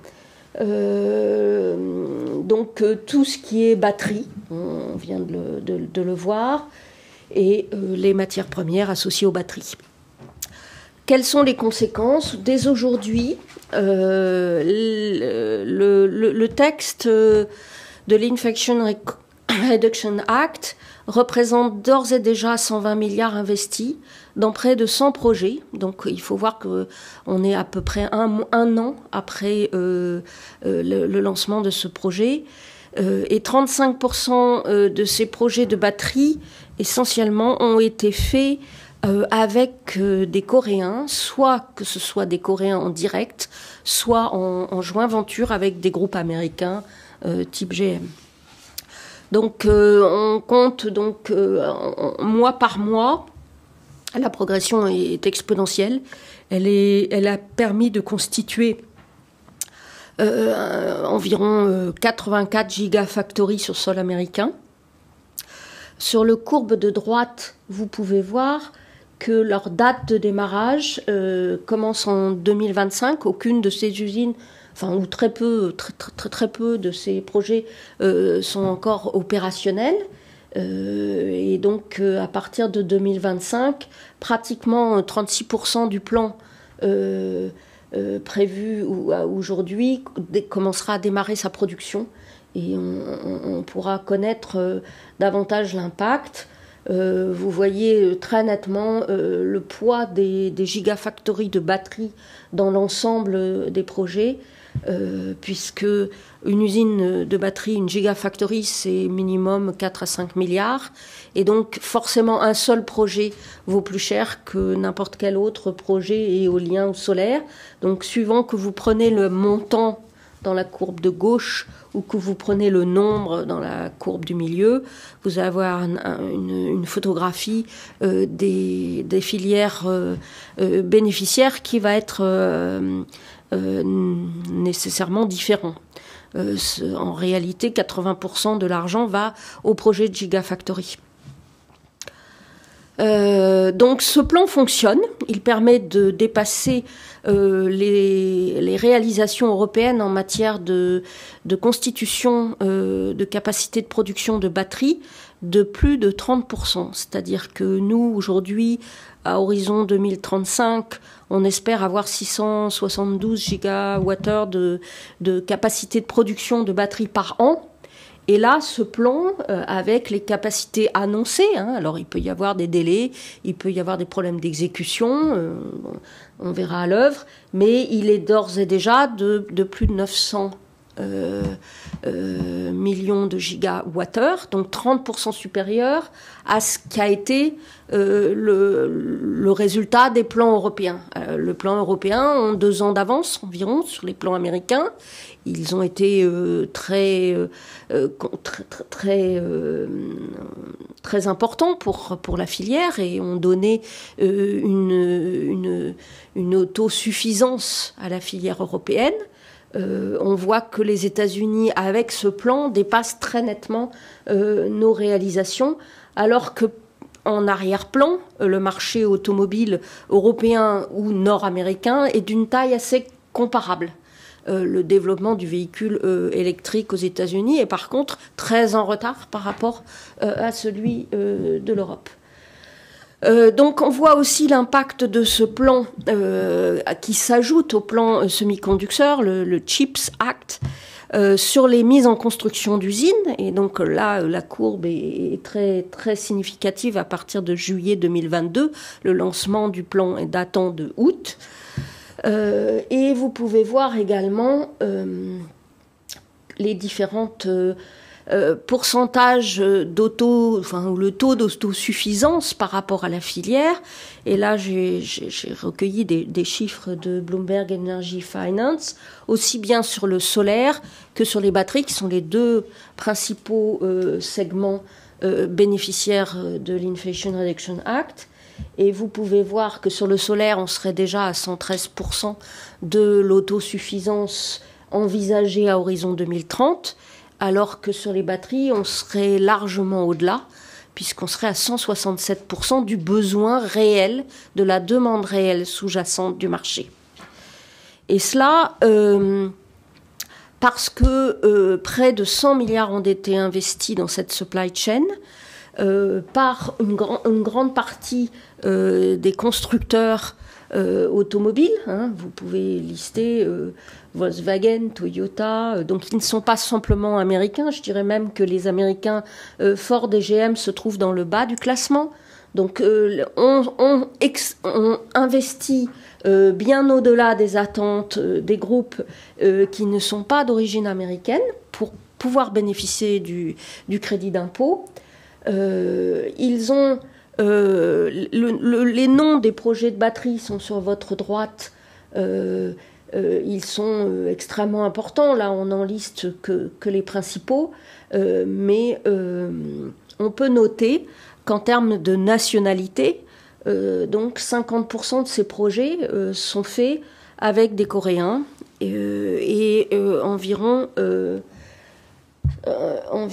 Donc tout ce qui est batterie, on vient de le voir, et les matières premières associées aux batteries. Quelles sont les conséquences ? Dès aujourd'hui, le texte de l'Inflation Reduction Act représente d'ores et déjà 120 milliards investis dans près de 100 projets. Donc il faut voir qu'on est à peu près un an après le lancement de ce projet. Et 35% de ces projets de batterie, essentiellement, ont été faits avec des Coréens, soit que ce soit des Coréens en direct, soit en joint venture avec des groupes américains type GM. Donc on compte donc mois par mois. La progression est exponentielle. Elle a permis de constituer environ 84 gigafactories sur sol américain. Sur le courbe de droite, vous pouvez voir que leur date de démarrage commence en 2025. Aucune de ces usines, ou très peu de ces projets sont encore opérationnels. Et donc, à partir de 2025, pratiquement 36% du plan prévu aujourd'hui commencera à démarrer sa production. Et on pourra connaître davantage l'impact. Vous voyez très nettement le poids des gigafactories de batteries dans l'ensemble des projets, puisque une usine de batterie, une gigafactory, c'est minimum 4 à 5 milliards. Et donc, forcément, un seul projet vaut plus cher que n'importe quel autre projet éolien ou solaire. Donc, suivant que vous prenez le montant dans la courbe de gauche ou que vous prenez le nombre dans la courbe du milieu, vous allez avoir une photographie des filières bénéficiaires qui va être nécessairement différent. En réalité, 80% de l'argent va au projet de Gigafactory. Donc ce plan fonctionne, il permet de dépasser les réalisations européennes en matière de constitution de capacité de production de batteries de plus de 30%. C'est-à-dire que nous, aujourd'hui, à horizon 2035, on espère avoir 672 gigawattheures de capacité de production de batteries par an. Et là, ce plan, avec les capacités annoncées, alors il peut y avoir des délais, il peut y avoir des problèmes d'exécution, on verra à l'œuvre, mais il est d'ores et déjà de plus de 900 millions de gigawattheures, donc 30% supérieur à ce qu'a été le résultat des plans européens. Le plan européen ont 2 ans d'avance environ sur les plans américains. Ils ont été très importants pour la filière et ont donné une autosuffisance à la filière européenne. On voit que les États-Unis, avec ce plan, dépassent très nettement nos réalisations, alors que en arrière-plan, le marché automobile européen ou nord-américain est d'une taille assez comparable. Le développement du véhicule électrique aux États-Unis est par contre très en retard par rapport à celui de l'Europe. Donc on voit aussi l'impact de ce plan qui s'ajoute au plan semi-conducteur, le CHIPS Act, sur les mises en construction d'usines. Et donc là, la courbe est très, très significative à partir de juillet 2022. Le lancement du plan est datant de août. Et vous pouvez voir également les différentes pourcentages ou le taux d'autosuffisance par rapport à la filière. Et là, j'ai recueilli des chiffres de Bloomberg Energy Finance, aussi bien sur le solaire que sur les batteries, qui sont les 2 principaux segments bénéficiaires de l'Inflation Reduction Act. Et vous pouvez voir que sur le solaire, on serait déjà à 113% de l'autosuffisance envisagée à horizon 2030, alors que sur les batteries, on serait largement au-delà, puisqu'on serait à 167% du besoin réel, de la demande réelle sous-jacente du marché. Et cela, parce que près de 100 milliards ont été investis dans cette supply chain, par une grande partie des constructeurs automobiles. Vous pouvez lister Volkswagen, Toyota, donc ils ne sont pas simplement américains. Je dirais même que les Américains Ford et GM se trouvent dans le bas du classement. Donc on investit bien au-delà des attentes des groupes qui ne sont pas d'origine américaine pour pouvoir bénéficier du crédit d'impôt. Ils ont les noms des projets de batterie sont sur votre droite. Ils sont extrêmement importants. Là, on n'en liste que les principaux, mais on peut noter qu'en termes de nationalité, donc 50% de ces projets sont faits avec des Coréens et environ un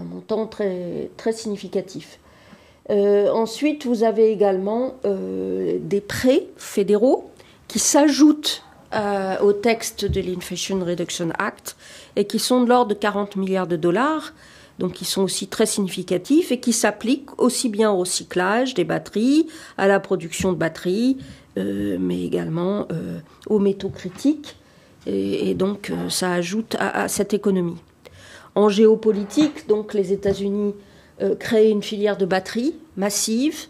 montant très, très significatif. Ensuite, vous avez également des prêts fédéraux qui s'ajoutent au texte de l'Inflation Reduction Act et qui sont de l'ordre de 40 milliards de dollars, donc qui sont aussi très significatifs et qui s'appliquent aussi bien au recyclage des batteries, à la production de batteries, mais également aux métaux critiques. Et donc, ça ajoute à cette économie. En géopolitique, donc, les États-Unis créent une filière de batteries massive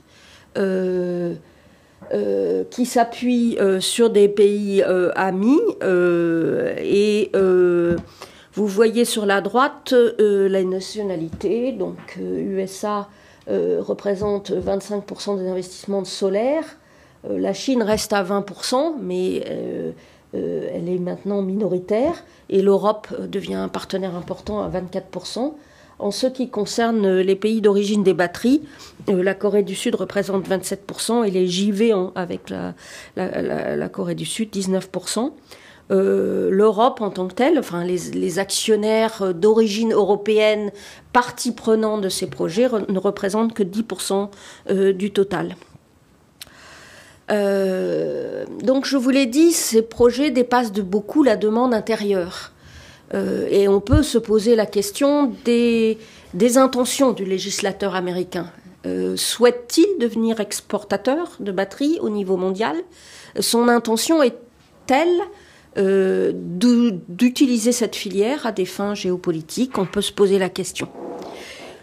qui s'appuie sur des pays amis. Vous voyez sur la droite la nationalité. Donc, USA représente 25% des investissements solaires. La Chine reste à 20%, mais elle est maintenant minoritaire. Et l'Europe devient un partenaire important à 24%. En ce qui concerne les pays d'origine des batteries, la Corée du Sud représente 27% et les JV avec la Corée du Sud, 19%. L'Europe en tant que telle, enfin les actionnaires d'origine européenne, partie prenante de ces projets, ne représentent que 10% du total. Donc je vous l'ai dit, ces projets dépassent de beaucoup la demande intérieure. Et on peut se poser la question des intentions du législateur américain. Souhaite-t-il devenir exportateur de batteries au niveau mondial? Son intention est-elle d'utiliser cette filière à des fins géopolitiques? On peut se poser la question.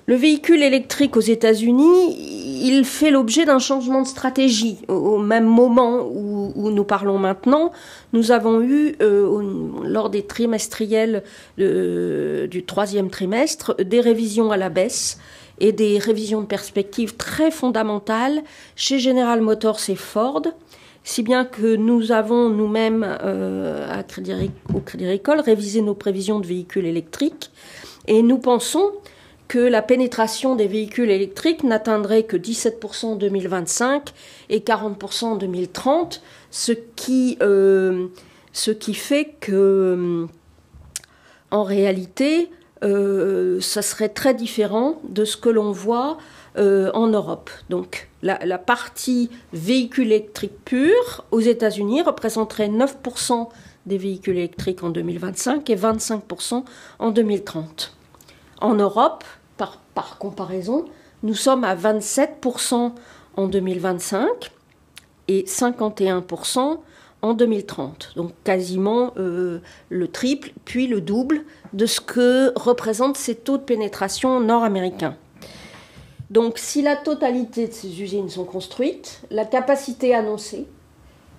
Le véhicule électrique aux États-Unis, il fait l'objet d'un changement de stratégie. Au même moment où nous parlons maintenant, nous avons eu, lors des trimestriels du troisième trimestre, des révisions à la baisse et des révisions de perspective très fondamentales chez General Motors et Ford, si bien que nous avons nous-mêmes, au Crédit Agricole, révisé nos prévisions de véhicules électriques et nous pensons que la pénétration des véhicules électriques n'atteindrait que 17% en 2025 et 40% en 2030, ce qui fait que, en réalité, ça serait très différent de ce que l'on voit en Europe. Donc, la partie véhicules électriques purs aux États-Unis représenterait 9% des véhicules électriques en 2025 et 25% en 2030. En Europe, par comparaison, nous sommes à 27% en 2025 et 51% en 2030. Donc quasiment le triple, puis le double de ce que représentent ces taux de pénétration nord-américains. Donc si la totalité de ces usines sont construites, la capacité annoncée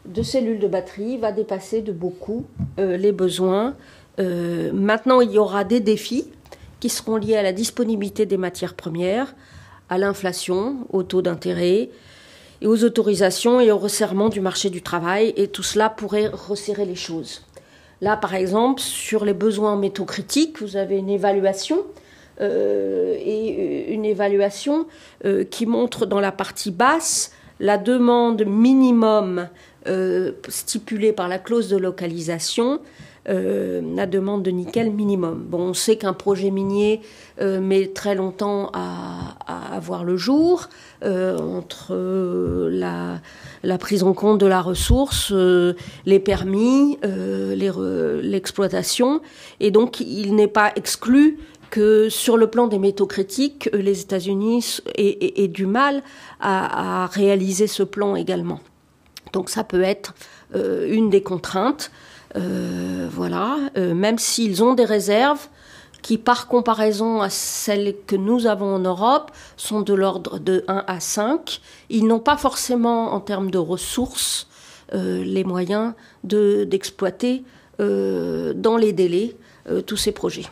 de cellules de batterie va dépasser de beaucoup les besoins. Maintenant, il y aura des défis qui seront liés à la disponibilité des matières premières, à l'inflation, aux taux d'intérêt, et aux autorisations et au resserrement du marché du travail. Et tout cela pourrait resserrer les choses. Là, par exemple, sur les besoins en métaux critiques, vous avez une évaluation, qui montre dans la partie basse la demande minimum stipulée par la clause de localisation, la demande de nickel minimum. Bon, on sait qu'un projet minier met très longtemps à voir le jour, entre la prise en compte de la ressource, les permis, l'exploitation, et donc il n'est pas exclu que sur le plan des métaux critiques, les États-Unis aient du mal à réaliser ce plan également. Donc ça peut être une des contraintes. Même s'ils ont des réserves qui, par comparaison à celles que nous avons en Europe, sont de l'ordre de 1 à 5, ils n'ont pas forcément, en termes de ressources, les moyens d'exploiter dans les délais tous ces projets.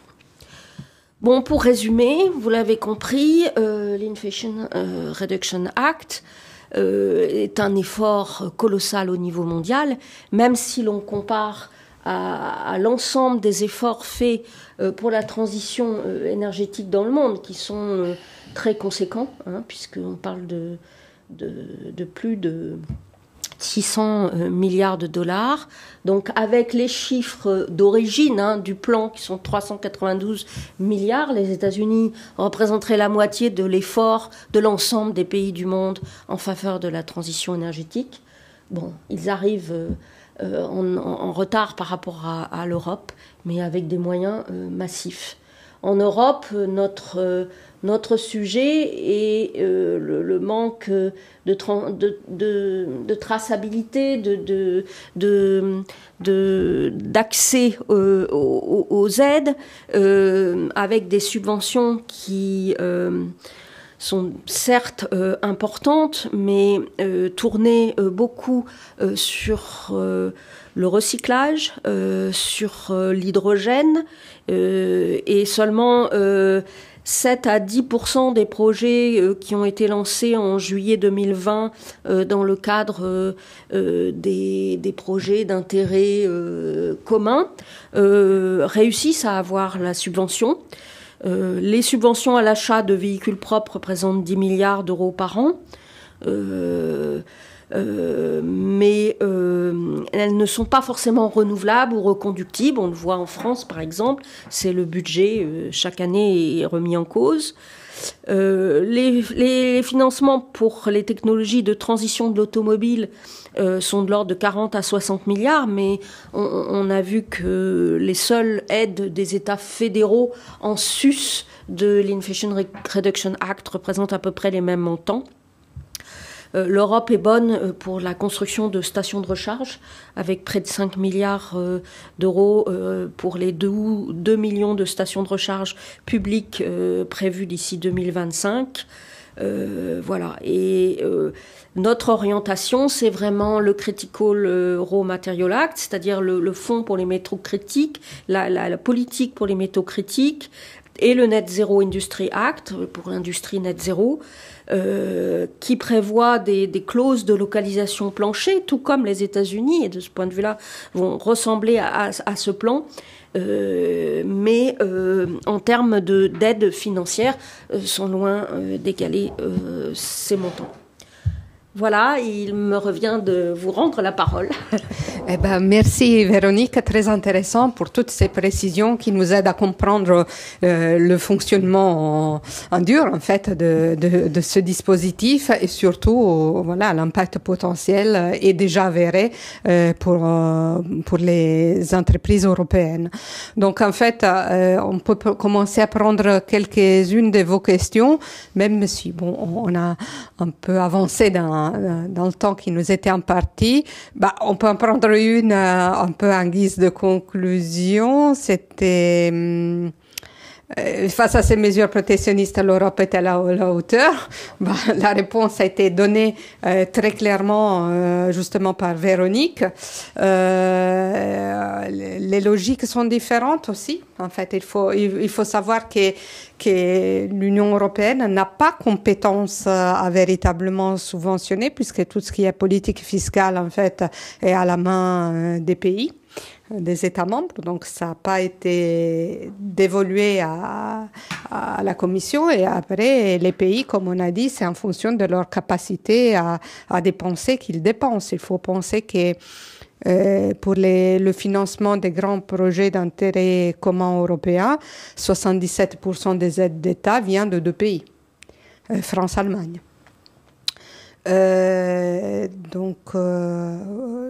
Bon, pour résumer, vous l'avez compris, l'Inflation Reduction Act est un effort colossal au niveau mondial, même si l'on compare à l'ensemble des efforts faits pour la transition énergétique dans le monde, qui sont très conséquents, puisqu'on parle de plus de 600 milliards de dollars. Donc avec les chiffres d'origine du plan, qui sont 392 milliards, les États-Unis représenteraient la moitié de l'effort de l'ensemble des pays du monde en faveur de la transition énergétique. Bon, ils arrivent en retard par rapport à l'Europe, mais avec des moyens massifs. En Europe, notre sujet est le manque de traçabilité, d'accès aux aides, avec des subventions qui sont certes importantes, mais tournées beaucoup sur le recyclage, sur l'hydrogène, et seulement 7 à 10% des projets qui ont été lancés en juillet 2020 dans le cadre des projets d'intérêt commun réussissent à avoir la subvention. Les subventions à l'achat de véhicules propres représentent 10 milliards d'euros par an. Mais elles ne sont pas forcément renouvelables ou reconductibles. On le voit en France, par exemple. C'est le budget, chaque année, est remis en cause. Les financements pour les technologies de transition de l'automobile sont de l'ordre de 40 à 60 milliards, mais on a vu que les seules aides des États fédéraux en sus de l'Inflation Reduction Act représentent à peu près les mêmes montants. L'Europe est bonne pour la construction de stations de recharge, avec près de 5 milliards d'euros pour les 2 millions de stations de recharge publiques prévues d'ici 2025. Voilà. Et notre orientation, c'est vraiment le Critical Raw Material Act, c'est-à-dire le fonds pour les métaux critiques, la politique pour les métaux critiques, et le Net Zero Industry Act pour l'industrie net zéro, qui prévoit des clauses de localisation plancher, tout comme les États-Unis, et de ce point de vue-là vont ressembler à ce plan, mais en termes d'aide financière, sont loin d'égaler ces montants. Voilà, il me revient de vous rendre la parole. Eh ben, merci Véronique, très intéressant pour toutes ces précisions qui nous aident à comprendre le fonctionnement en dur en fait de ce dispositif et surtout voilà l'impact potentiel est déjà avéré pour les entreprises européennes. Donc en fait on peut commencer à prendre quelques-unes de vos questions, même si bon on a un peu avancé dans le temps qui nous était imparti. Bah, on peut en prendre une un peu en guise de conclusion. C'était face à ces mesures protectionnistes, l'Europe est à la hauteur. Bah, la réponse a été donnée très clairement justement par Véronique. Les logiques sont différentes aussi. En fait, il faut savoir que l'Union européenne n'a pas compétence à véritablement subventionner, puisque tout ce qui est politique fiscale, en fait, est à la main des pays, des États membres. Donc, ça n'a pas été dévolué à la Commission. Et après, les pays, comme on a dit, c'est en fonction de leur capacité à dépenser qu'ils dépensent. Il faut penser que pour le financement des grands projets d'intérêt commun européen, 77% des aides d'État viennent de 2 pays, France-Allemagne. Donc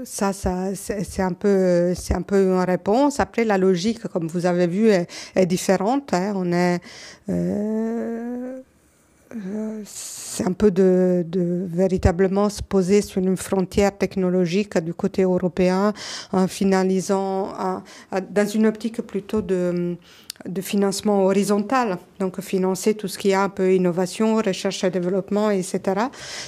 ça c'est un peu une réponse. Après la logique, comme vous avez vu, est différente. Hein. On est c'est un peu de véritablement se poser sur une frontière technologique du côté européen en finalisant dans une optique plutôt de financement horizontal, donc financer tout ce qui est un peu innovation, recherche et développement, etc.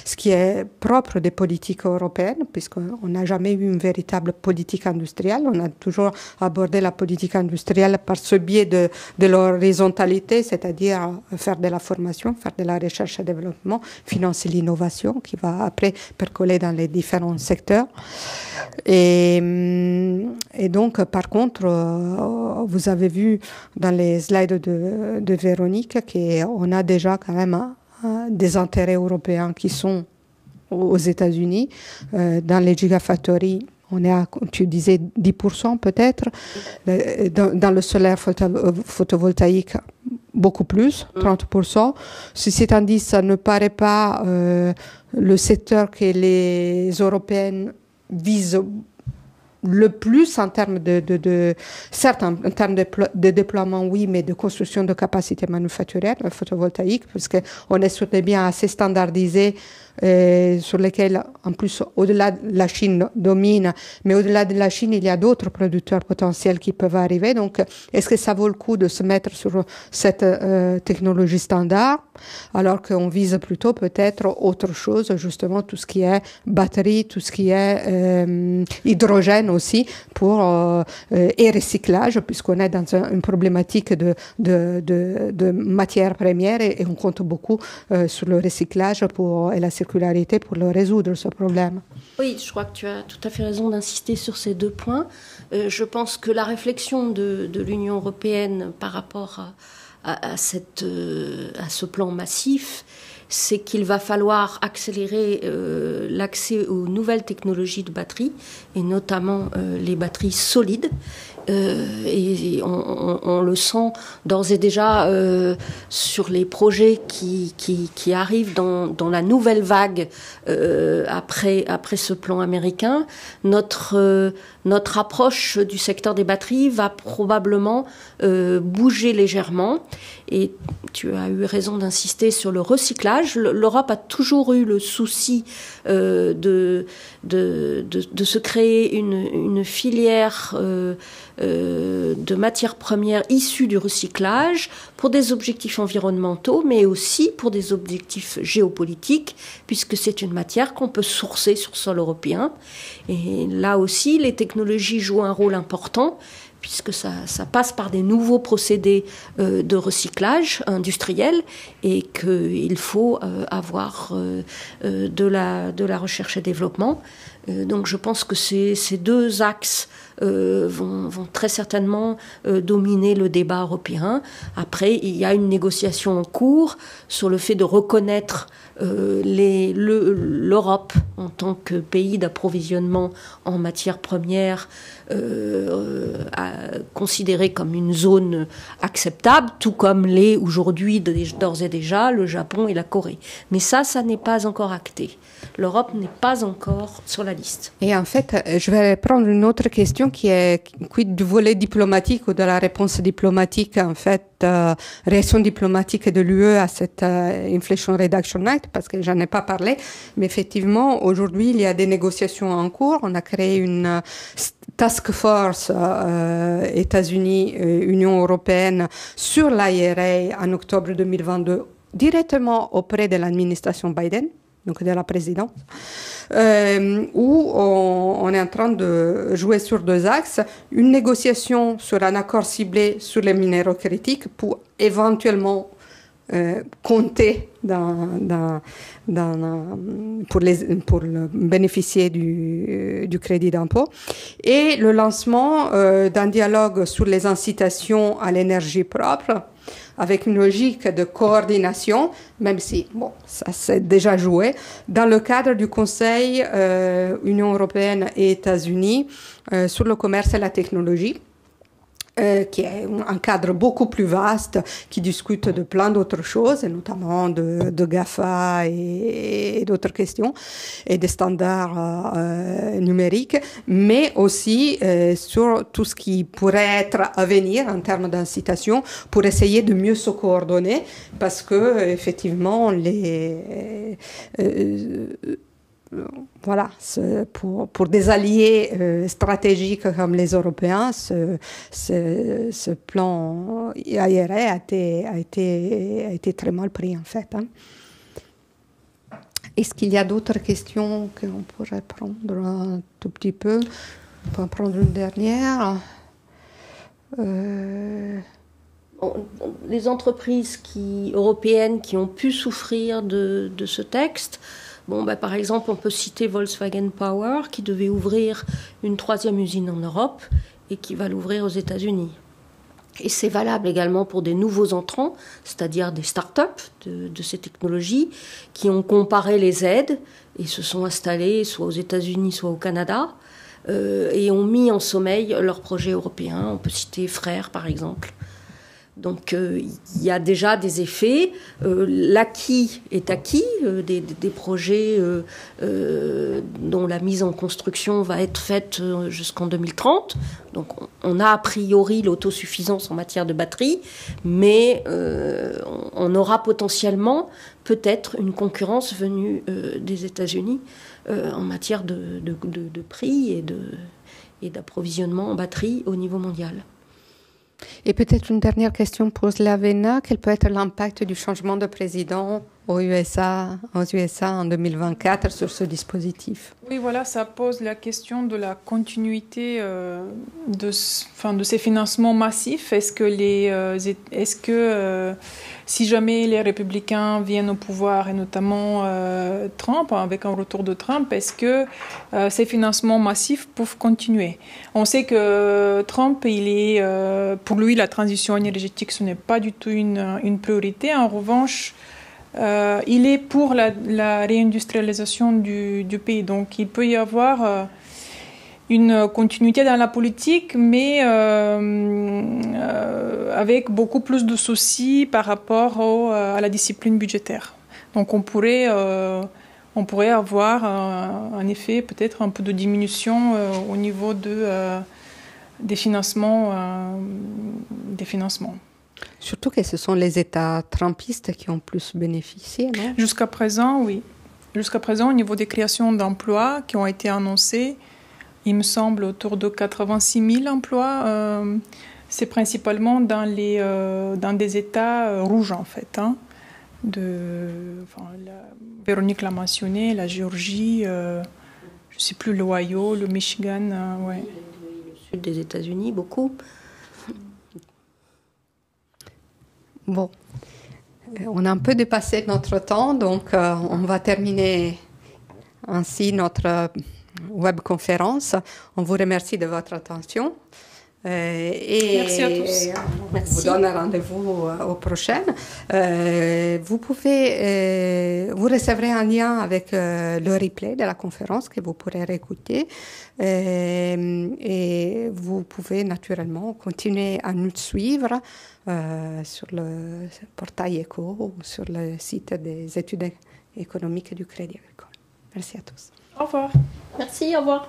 Ce qui est propre des politiques européennes, puisqu'on n'a jamais eu une véritable politique industrielle. On a toujours abordé la politique industrielle par ce biais de l'horizontalité, c'est-à-dire faire de la formation, faire de la recherche et développement, financer l'innovation qui va après percoler dans les différents secteurs. Et donc, par contre, vous avez vu dans les slides de Véronique qu'on a déjà quand même des intérêts européens qui sont aux États-Unis. Dans les gigafactories, on est à, tu disais, 10% peut-être. Dans le solaire photovoltaïque, beaucoup plus, 30%. Ceci étant dit, ça ne paraît pas le secteur que les Européennes visent le plus en termes certes en termes de déploiement, oui, mais de construction de capacités manufacturières, le photovoltaïque, parce qu'on est sur des biens assez standardisés, sur lesquels, en plus, au-delà de la Chine domine, mais au-delà de la Chine, il y a d'autres producteurs potentiels qui peuvent arriver. Donc, est-ce que ça vaut le coup de se mettre sur cette technologie standard, alors qu'on vise plutôt peut-être autre chose, justement, tout ce qui est batterie, tout ce qui est hydrogène aussi, et recyclage, puisqu'on est dans une problématique de matières premières et on compte beaucoup sur le recyclage et la circularité pour le résoudre, ce problème. Oui, je crois que tu as tout à fait raison d'insister sur ces deux points. Je pense que la réflexion de l'Union européenne par rapport à ce plan massif, c'est qu'il va falloir accélérer l'accès aux nouvelles technologies de batterie, et notamment les batteries solides. Et on le sent d'ores et déjà sur les projets qui arrivent dans la nouvelle vague après ce plan américain. Notre approche du secteur des batteries va probablement bouger légèrement, et tu as eu raison d'insister sur le recyclage. L'Europe a toujours eu le souci de se créer une filière de matières premières issues du recyclage pour des objectifs environnementaux, mais aussi pour des objectifs géopolitiques, puisque c'est une matière qu'on peut sourcer sur sol européen. Et là aussi, les technologies jouent un rôle important, puisque ça passe par des nouveaux procédés de recyclage industriel, et qu'il faut avoir de la recherche et développement. Donc je pense que ces deux axes vont très certainement dominer le débat européen. Après, il y a une négociation en cours sur le fait de reconnaître l'Europe en tant que pays d'approvisionnement en matières premières considérée comme une zone acceptable, tout comme l'est aujourd'hui d'ores et déjà le Japon et la Corée. Mais ça n'est pas encore acté. L'Europe n'est pas encore sur la liste. Et en fait, je vais prendre une autre question qui est du volet diplomatique ou de la réponse diplomatique, en fait, réaction diplomatique de l'UE à cette Inflation Reduction Act, parce que j'en ai pas parlé, mais effectivement, aujourd'hui, il y a des négociations en cours. On a créé une task force États-Unis, Union européenne sur l'IRA en octobre 2022, directement auprès de l'administration Biden, donc de la présidence, où on est en train de jouer sur deux axes. Une négociation sur un accord ciblé sur les minéraux critiques pour éventuellement compter pour bénéficier du crédit d'impôt, et le lancement d'un dialogue sur les incitations à l'énergie propre, avec une logique de coordination, même si, ça s'est déjà joué, dans le cadre du Conseil Union européenne et États-Unis sur le commerce et la technologie, qui est un cadre beaucoup plus vaste, qui discute de plein d'autres choses, et notamment de GAFA et d'autres questions, et des standards numériques, mais aussi sur tout ce qui pourrait être à venir en termes d'incitation pour essayer de mieux se coordonner, parce que effectivement voilà, pour des alliés stratégiques comme les Européens, ce plan IRA a été très mal pris, en fait. Est-ce qu'il y a d'autres questions qu'on pourrait prendre un tout petit peu? On peut en prendre une dernière. Les entreprises européennes qui ont pu souffrir de ce texte, par exemple, on peut citer Volkswagen Power, qui devait ouvrir une 3e usine en Europe et qui va l'ouvrir aux États-Unis. Et c'est valable également pour des nouveaux entrants, c'est-à-dire des start-up de ces technologies, qui ont comparé les aides et se sont installés soit aux États-Unis, soit au Canada, et ont mis en sommeil leurs projets européens. On peut citer Frères, par exemple. Donc il y a déjà des effets. L'acquis est acquis, des projets dont la mise en construction va être faite jusqu'en 2030. Donc on a a priori l'autosuffisance en matière de batterie, mais on aura potentiellement peut-être une concurrence venue des États-Unis en matière de prix et d'approvisionnement en batterie au niveau mondial. Et peut-être une dernière question pour Slavena. Quel peut être l'impact du changement de président aux USA en 2024 sur ce dispositif? Oui, voilà, ça pose la question de la continuité de ces financements massifs. Est-ce que si jamais les républicains viennent au pouvoir, et notamment Trump, avec un retour de Trump, est-ce que ces financements massifs peuvent continuer? On sait que Trump, pour lui, la transition énergétique, ce n'est pas du tout une priorité. En revanche, il est pour la réindustrialisation du pays. Donc il peut y avoir une continuité dans la politique, mais avec beaucoup plus de soucis par rapport à la discipline budgétaire. Donc on pourrait avoir un effet, peut-être un peu de diminution au niveau des financements. Surtout que ce sont les États trumpistes qui ont plus bénéficié, non? Jusqu'à présent, oui. Jusqu'à présent, au niveau des créations d'emplois qui ont été annoncées, il me semble autour de 86 000 emplois. C'est principalement dans des États rouges, en fait. Véronique l'a mentionné, la Géorgie, je ne sais plus, l'Ohio, le Michigan. Ouais. Le sud des États-Unis, beaucoup. Bon, on a un peu dépassé notre temps, donc on va terminer ainsi notre webconférence. On vous remercie de votre attention. Merci à tous. On vous donne rendez-vous au prochain. Vous recevrez un lien avec le replay de la conférence que vous pourrez réécouter. Et vous pouvez naturellement continuer à nous suivre sur le portail ECHO ou sur le site des études économiques du Crédit Agricole. Merci à tous. Au revoir. Merci, au revoir.